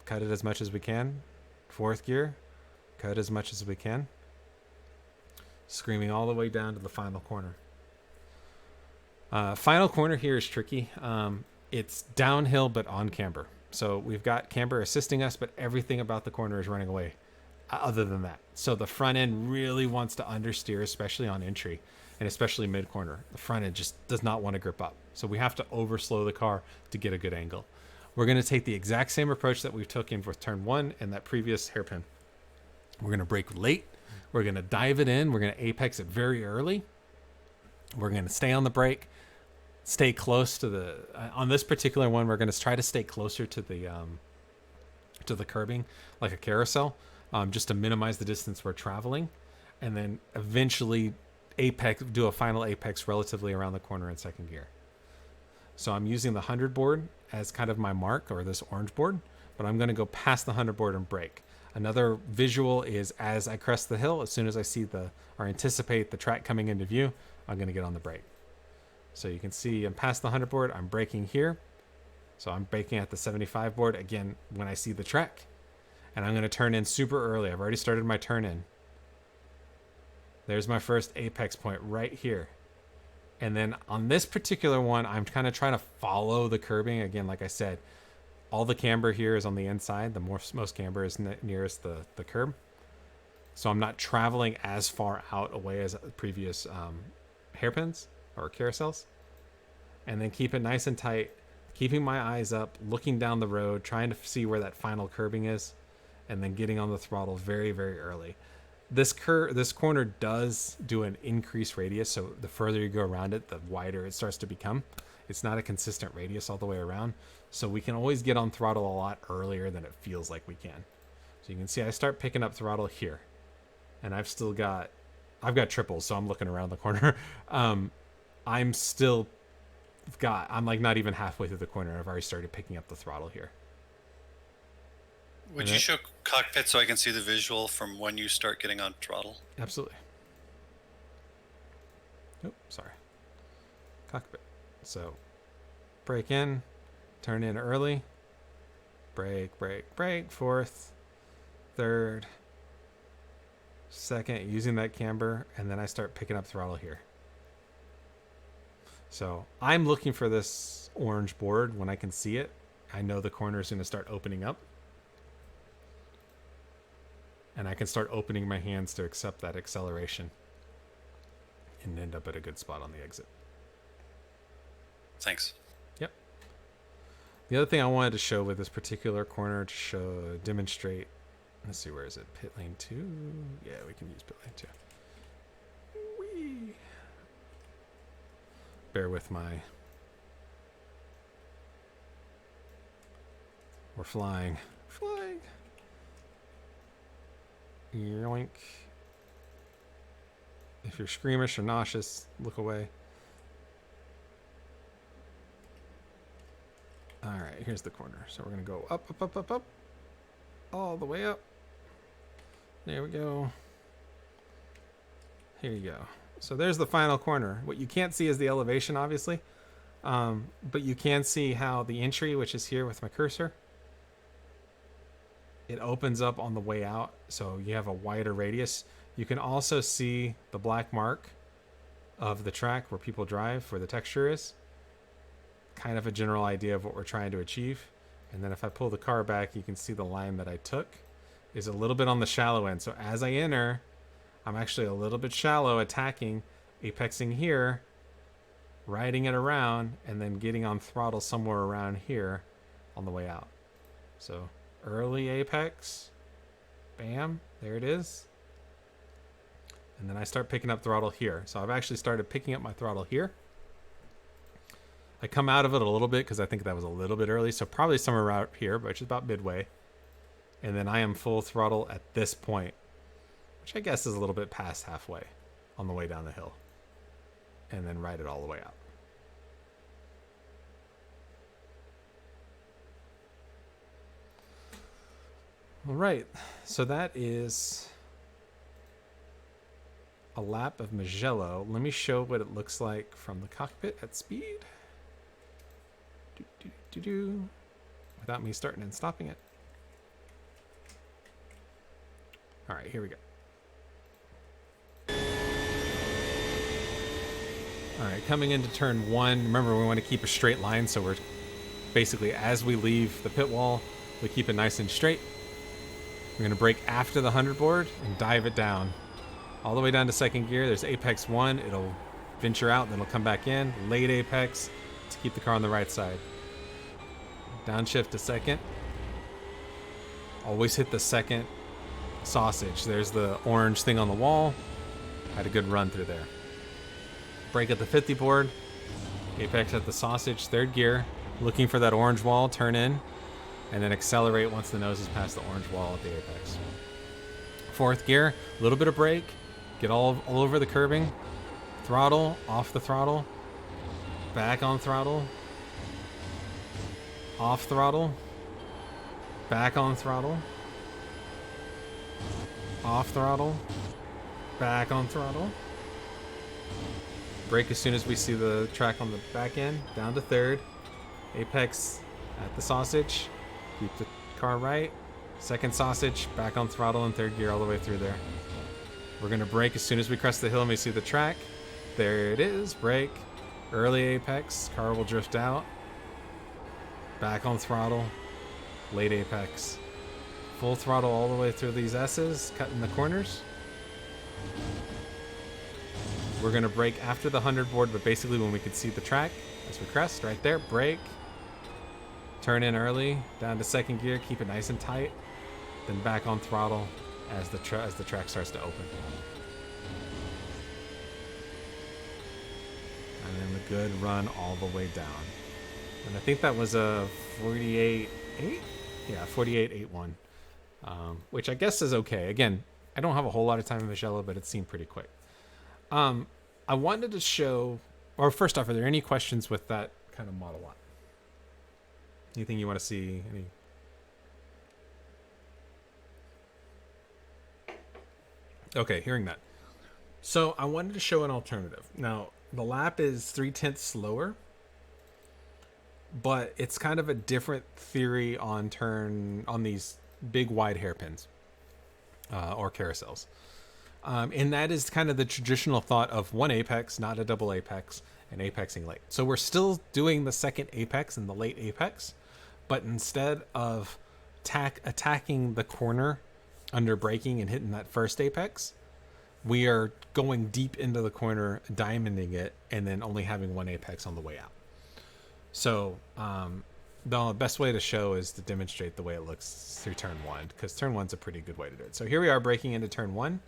cut it as much as we can. Fourth gear, cut as much as we can. Screaming all the way down to the final corner. Final corner here is tricky. It's downhill but on camber. So we've got camber assisting us, but everything about the corner is running away other than that. So the front end really wants to understeer, especially on entry and especially mid corner. The front end just does not want to grip up. So we have to overslow the car to get a good angle. We're going to take the exact same approach that we've taken with turn one and that previous hairpin. We're going to brake late. We're going to dive it in. We're going to apex it very early. We're going to stay on the brake, stay close to the, on this particular one, we're going to try to stay closer to the curbing like a carousel, just to minimize the distance we're traveling. And then eventually do a final apex relatively around the corner in second gear. So I'm using the 100 board as kind of my mark, or this orange board, but I'm going to go past the 100 board and brake. Another visual is as I crest the hill, as soon as I see or anticipate the track coming into view, I'm going to get on the brake. So you can see I'm past the 100 board, I'm braking here. So I'm braking at the 75 board again when I see the track. And I'm going to turn in super early. I've already started my turn in. There's my first apex point right here. And then on this particular one, I'm kind of trying to follow the curbing. Again, like I said, all the camber here is on the inside. The most camber is nearest the curb. So I'm not traveling as far out away as previous hairpins or carousels. And then keep it nice and tight, keeping my eyes up, looking down the road, trying to see where that final curbing is, and then getting on the throttle very, very early. This corner does do an increased radius, so the further you go around it, the wider it starts to become. It's not a consistent radius all the way around, so we can always get on throttle a lot earlier than it feels like we can. So you can see I start picking up throttle here, and I've got triples, so I'm looking around the corner. I'm like not even halfway through the corner. I've already started picking up the throttle here. Would you show cockpit so I can see the visual from when you start getting on throttle? Absolutely. Oh, sorry. Cockpit. So, brake in, turn in early, brake, brake, brake, fourth, third, second, using that camber, and then I start picking up throttle here. So, I'm looking for this orange board when I can see it. I know the corner is going to start opening up. And I can start opening my hands to accept that acceleration and end up at a good spot on the exit. Thanks. Yep. The other thing I wanted to show with this particular corner to demonstrate, let's see, where is it? Pit lane 2? Yeah, we can use pit lane 2. Whee! Bear with my... We're flying. Flying! Yoink. If you're squeamish or nauseous, look away. Alright, here's the corner. So we're going to go up, up, up, up, up. All the way up. There we go. Here you go. So there's the final corner. What you can't see is the elevation, obviously. But you can see how the entry, which is here with my cursor, it opens up on the way out, so you have a wider radius. You can also see the black mark of the track where people drive, where the texture is. Kind of a general idea of what we're trying to achieve. And then if I pull the car back, you can see the line that I took is a little bit on the shallow end. So as I enter, I'm actually a little bit shallow, attacking, apexing here, riding it around, and then getting on throttle somewhere around here on the way out. So early apex, bam, there it is. And then I start picking up throttle here. So I've actually started picking up my throttle here. I come out of it a little bit because I think that was a little bit early. So probably somewhere around here, which is about midway. And then I am full throttle at this point, which I guess is a little bit past halfway on the way down the hill. And then ride it all the way out. All right, so that is a lap of Mugello. Let me show what it looks like from the cockpit at speed. Without me starting and stopping it. All right, here we go. All right, coming into turn 1. Remember, we want to keep a straight line, so we're basically, as we leave the pit wall, we keep it nice and straight. We're going to brake after the 100 board and dive it down. All the way down to second gear. There's apex 1. It'll venture out, then it'll come back in. Late apex to keep the car on the right side. Downshift to second. Always hit the second sausage. There's the orange thing on the wall. Had a good run through there. Brake at the 50 board. Apex at the sausage. Third gear. Looking for that orange wall. Turn in. And then accelerate once the nose is past the orange wall at the apex. Fourth gear. A little bit of brake. Get all over the curbing. Throttle. Off the throttle. Back on throttle. Off throttle. Back on throttle. Off throttle. Back on throttle. Brake as soon as we see the track on the back end. Down to third. Apex at the sausage. Keep the car right. Second sausage, back on throttle in third gear all the way through there. We're going to brake as soon as we crest the hill and we see the track. There it is, brake. Early apex, car will drift out. Back on throttle, late apex. Full throttle all the way through these S's, cutting the corners. We're going to brake after the 100 board, but basically when we can see the track, as we crest, right there, brake. Turn in early, down to second gear, keep it nice and tight. Then back on throttle as the track starts to open. And then the good run all the way down. And I think that was a 48.8? Yeah, 48.81. Which I guess is okay. Again, I don't have a whole lot of time in Mugello, but it seemed pretty quick. I wanted to show, or first off, are there any questions with that kind of model lot? Anything you want to see? Any? Okay, hearing that. So I wanted to show an alternative. Now, the lap is 3/10 slower, but it's kind of a different theory on these big wide hairpins or carousels. And that is kind of the traditional thought of one apex, not a double apex, and apexing late. So we're still doing the second apex and the late apex, but instead of attacking the corner under braking and hitting that first apex, we are going deep into the corner, diamonding it, and then only having one apex on the way out. So the best way to show is to demonstrate the way it looks through turn one, because turn one's a pretty good way to do it. So here we are braking into turn one.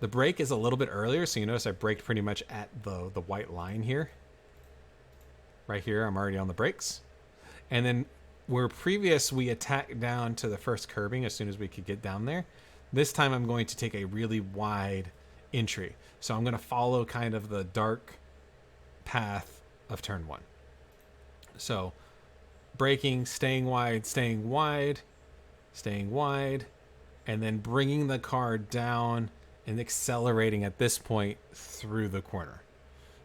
The brake is a little bit earlier, so you notice I braked pretty much at the white line here. Right here, I'm already on the brakes. And then where previous we attacked down to the first curbing as soon as we could get down there, this time I'm going to take a really wide entry. So I'm going to follow kind of the dark path of turn one. So braking, staying wide, staying wide, staying wide, and then bringing the car down and accelerating at this point through the corner.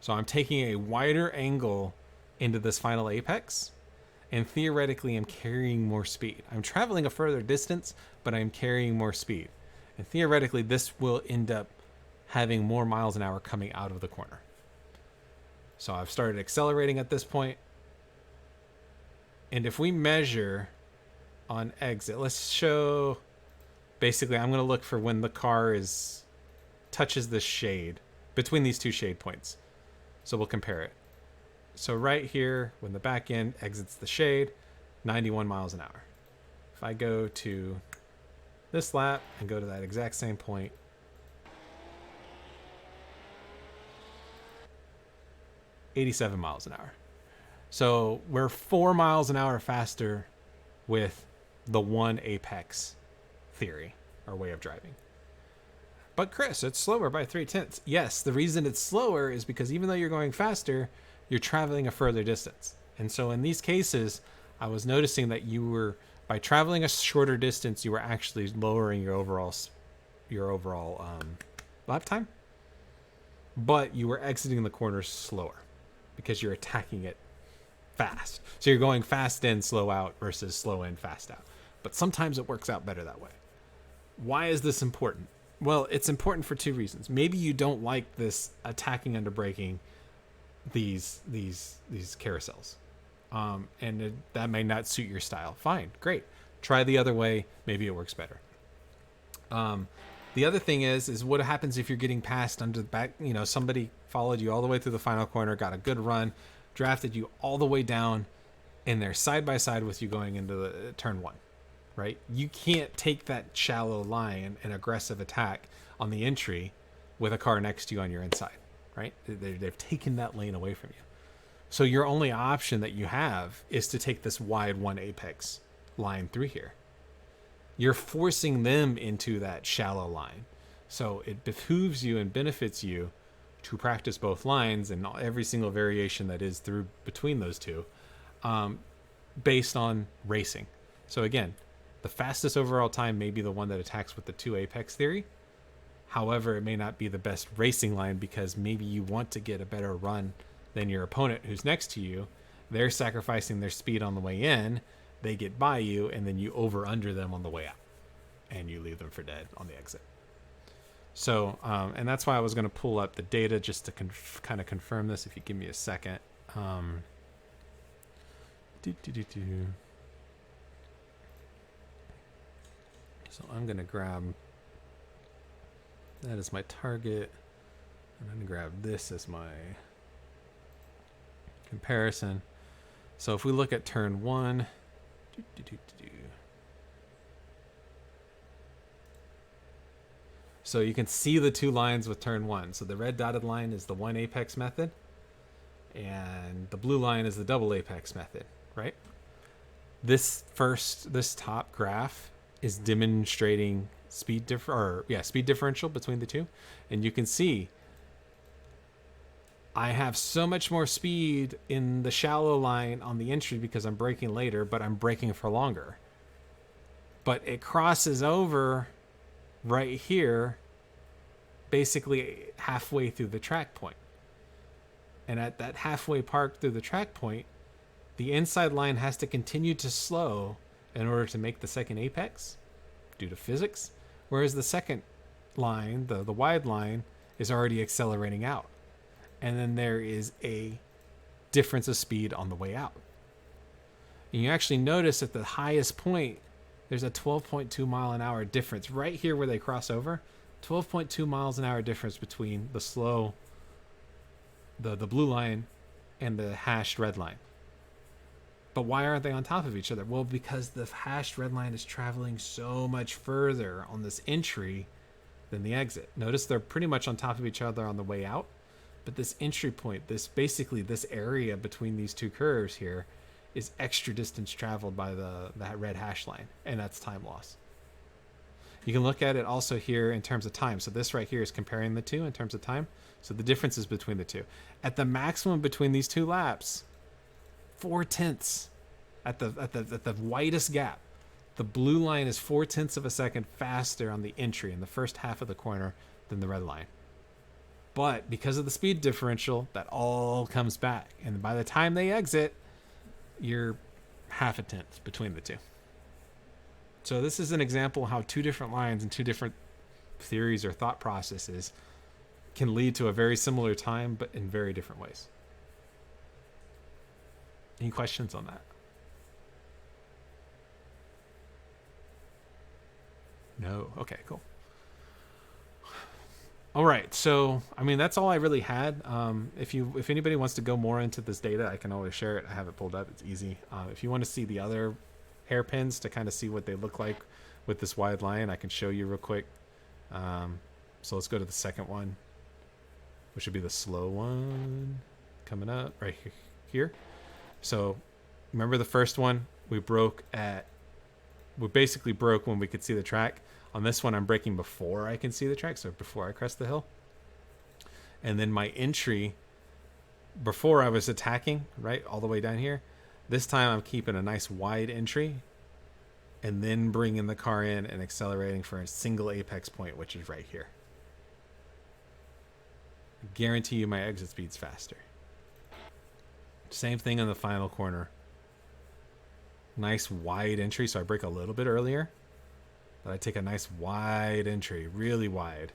So I'm taking a wider angle into this final apex, and theoretically I'm carrying more speed. I'm traveling a further distance, but I'm carrying more speed. And theoretically this will end up having more miles an hour coming out of the corner. So I've started accelerating at this point. And if we measure on exit, let's show, basically I'm going to look for when the car touches the shade between these two shade points. So we'll compare it. So right here, when the back end exits the shade, 91 miles an hour. If I go to this lap and go to that exact same point, $87 miles an hour. So we're 4 miles an hour faster with the one apex theory or way of driving. But Chris, it's slower by 3/10. Yes, the reason it's slower is because even though you're going faster, you're traveling a further distance. And so in these cases, I was noticing that by traveling a shorter distance, you were actually lowering your overall lap time. But you were exiting the corners slower because you're attacking it fast. So you're going fast in, slow out versus slow in, fast out. But sometimes it works out better that way. Why is this important? Well, it's important for two reasons. Maybe you don't like this attacking under braking these carousels. That may not suit your style. Fine, great. Try the other way. Maybe it works better. The other thing is what happens if you're getting passed under the back, somebody followed you all the way through the final corner, got a good run, drafted you all the way down, and they're side by side with you going into the turn one. Right? You can't take that shallow line and aggressive attack on the entry with a car next to you on your inside, right? They've taken that lane away from you. So your only option that you have is to take this wide one apex line through here. You're forcing them into that shallow line. So it behooves you and benefits you to practice both lines and every single variation that is through between those two based on racing. So again, the fastest overall time may be the one that attacks with the two apex theory. However, it may not be the best racing line because maybe you want to get a better run than your opponent who's next to you. They're sacrificing their speed on the way in. they get by you, and then you over under them on the way out, and you leave them for dead on the exit. So, and that's why I was going to pull up the data just to kind of confirm this. If you give me a second. So I'm going to grab that as my target. I'm going to grab this as my comparison. So if we look at turn 1, so you can see the two lines with turn 1. So the red dotted line is the one apex method, and the blue line is the double apex method, right? This top graph is demonstrating speed differential between the two, and you can see I have so much more speed in the shallow line on the entry because I'm braking later, but I'm braking for longer. But it crosses over right here, basically halfway through the track point. And at that halfway part through the track point, the inside line has to continue to slow in order to make the second apex due to physics, whereas the second line, the wide line, is already accelerating out. And then there is a difference of speed on the way out. And you actually notice at the highest point, there's a 12.2 mile an hour difference right here where they cross over. 12.2 miles an hour difference between the slow, the blue line, and the hashed red line. But why aren't they on top of each other? Well, because the hashed red line is traveling so much further on this entry than the exit. Notice they're pretty much on top of each other on the way out. But this entry point, this area between these two curves here, is extra distance traveled by that red hash line, and that's time loss. You can look at it also here in terms of time. So this right here is comparing the two in terms of time. So the differences between the two. At the maximum between these two laps, 0.4 at the widest gap. The blue line is 0.4 of a second faster on the entry in the first half of the corner than the red line. But because of the speed differential, that all comes back. And by the time they exit, you're 0.5 tenth between the two. So this is an example how two different lines and two different theories or thought processes can lead to a very similar time, but in very different ways. Any questions on that? No? Okay, cool. All right, so I mean that's all I really had. If anybody wants to go more into this data, I can always share it. I have it pulled up. It's easy. If you want to see the other hairpins to kind of see what they look like with this wide line, I can show you real quick. So let's go to the second one, which would be the slow one coming up right here. So remember the first one we basically broke when we could see the track. On this one, I'm braking before I can see the track, so before I crest the hill. And then my entry, before I was attacking, right, all the way down here. This time I'm keeping a nice wide entry and then bringing the car in and accelerating for a single apex point, which is right here. I guarantee you my exit speed's faster. Same thing on the final corner. Nice wide entry, so I brake a little bit earlier. But I take a nice wide entry, really wide,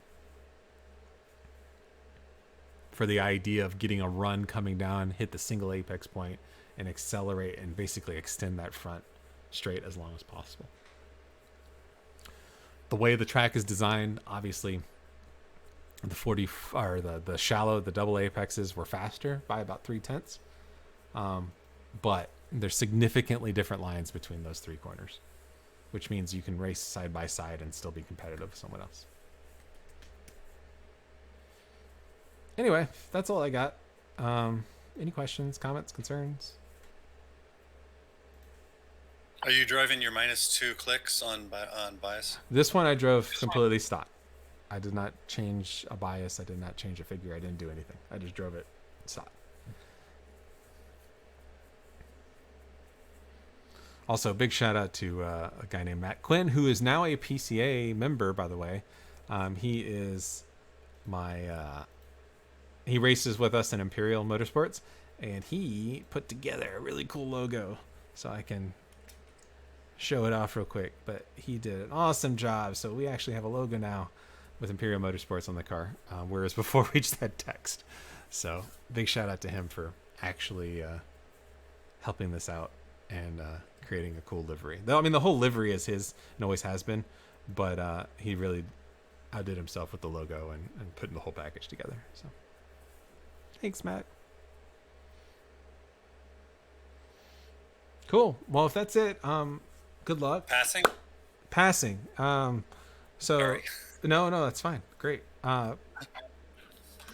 for the idea of getting a run coming down, hit the single apex point, and accelerate and basically extend that front straight as long as possible. The way the track is designed, obviously, the shallow, the double apexes were faster by about 0.3. But there's significantly different lines between those three corners, which means you can race side by side and still be competitive with someone else. Anyway, that's all I got. Any questions, comments, concerns? Are you driving your -2 clicks on bias? This one I drove completely stock. I did not change a bias. I did not change a figure. I didn't do anything. I just drove it stock. Also, big shout out to a guy named Matt Quinn, who is now a PCA member, by the way. He is he races with us in Imperial Motorsports, and he put together a really cool logo. So I can show it off real quick, but he did an awesome job. So we actually have a logo now with Imperial Motorsports on the car, whereas before we just had text. So big shout out to him for actually helping this out and creating a cool livery. Though I mean, the whole livery is his and always has been, but he really outdid himself with the logo and putting the whole package together. So thanks, Matt. Cool. Well, if that's it, good luck. Passing. So Sorry. no, that's fine. Great.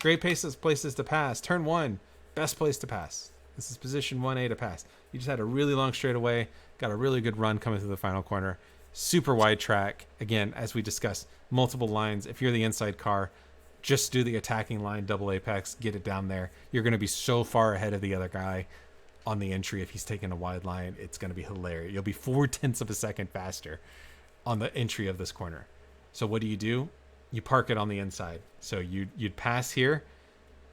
Great places to pass. Turn 1, best place to pass. This is position 1A to pass. You just had a really long straightaway, got a really good run coming through the final corner. Super wide track. Again, as we discussed, multiple lines. If you're the inside car, just do the attacking line, double apex, get it down there. You're going to be so far ahead of the other guy on the entry. If he's taking a wide line, it's going to be hilarious. You'll be 0.4 of a second faster on the entry of this corner. So what do? You park it on the inside. So you'd pass here,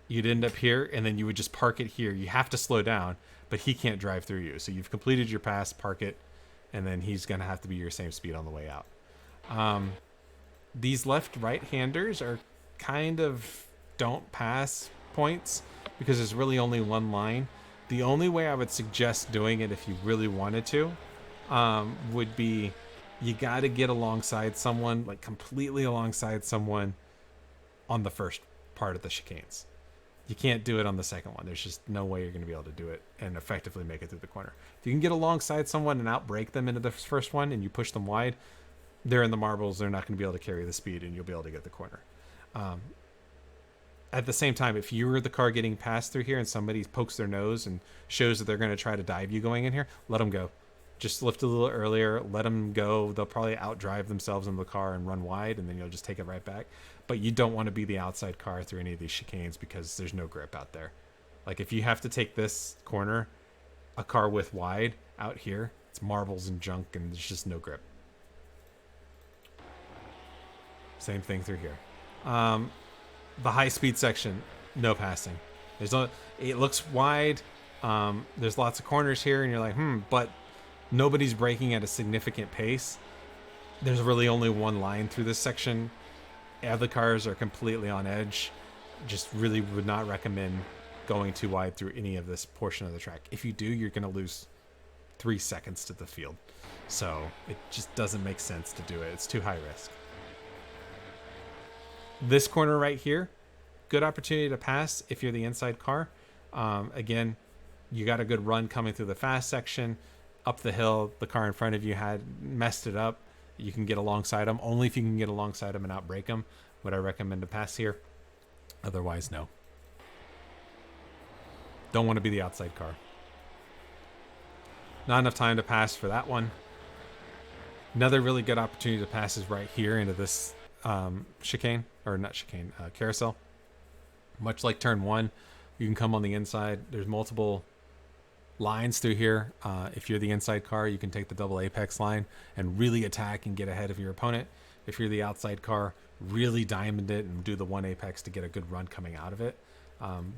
you'd end up here, and then you would just park it here. You have to slow down, but he can't drive through you. So you've completed your pass, park it, and then he's going to have to be your same speed on the way out. These left-right-handers are kind of don't pass points because there's really only one line. The only way I would suggest doing it if you really wanted to would be you got to get alongside someone, like completely alongside someone on the first part of the chicanes. You can't do it on the second one. There's just no way you're going to be able to do it and effectively make it through the corner. If you can get alongside someone and outbrake them into the first one and you push them wide, they're in the marbles. They're not going to be able to carry the speed and you'll be able to get the corner. At the same time, if you're the car getting passed through here and somebody pokes their nose and shows that they're going to try to dive you going in here, let them go. Just lift a little earlier, let them go. They'll probably outdrive themselves in the car and run wide, and then you'll just take it right back. But you don't want to be the outside car through any of these chicanes because there's no grip out there. Like if you have to take this corner, a car width wide out here, it's marbles and junk, and there's just no grip. Same thing through here. The high speed section, no passing. It looks wide. There's lots of corners here, and you're like, but nobody's braking at a significant pace. There's really only one line through this section. Other cars are completely on edge. Just really would not recommend going too wide through any of this portion of the track. If you do, you're going to lose 3 seconds to the field. So it just doesn't make sense to do it. It's too high risk. This corner right here, good opportunity to pass if you're the inside car. Again, you got a good run coming through the fast section. Up the hill, the car in front of you had messed it up. You can get alongside them. Only if you can get alongside them and outbrake them would I recommend to pass here. Otherwise, no. Don't want to be the outside car. Not enough time to pass for that one. Another really good opportunity to pass is right here into this chicane, or not chicane, carousel. Much like turn 1, you can come on the inside. There's multiple lines through here. If you're the inside car, you can take the double apex line and really attack and get ahead of your opponent. If you're the outside car, really diamond it and do the one apex to get a good run coming out of it.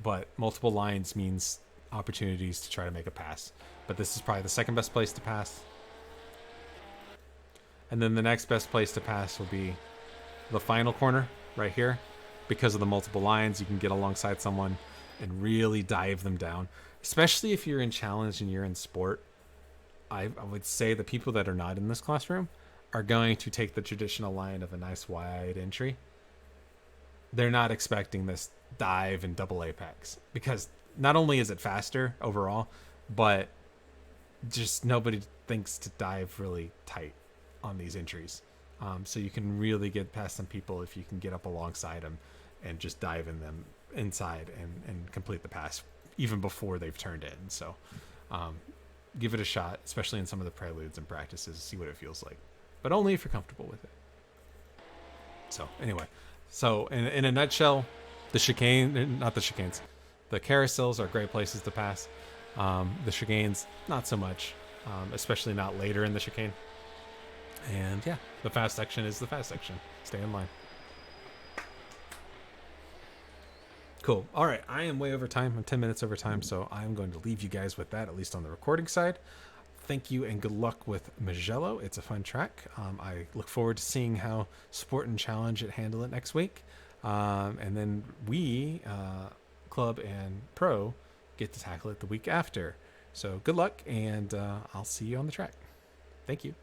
But multiple lines means opportunities to try to make a pass. But this is probably the second best place to pass. And then the next best place to pass will be the final corner right here. Because of the multiple lines, you can get alongside someone and really dive them down. Especially if you're in challenge and you're in sport. I would say the people that are not in this classroom are going to take the traditional line of a nice wide entry. They're not expecting this dive and double apex. Because not only is it faster overall, but just nobody thinks to dive really tight on these entries. So you can really get past some people if you can get up alongside them and just dive in them inside and complete the pass even before they've turned in. So give it a shot, especially in some of the preludes and practices, see what it feels like. But only if you're comfortable with it. So anyway, so in a nutshell, the carousels are great places to pass. The chicanes, not so much, especially not later in the chicane. And yeah, the fast section is the fast section. Stay in line. Cool. All right. I am way over time. I'm 10 minutes over time. So I'm going to leave you guys with that, at least on the recording side. thank you and good luck with Mugello. It's a fun track. I look forward to seeing how Sport and Challenge it handle it next week. And then we, Club and Pro, get to tackle it the week after. So good luck, and I'll see you on the track. Thank you.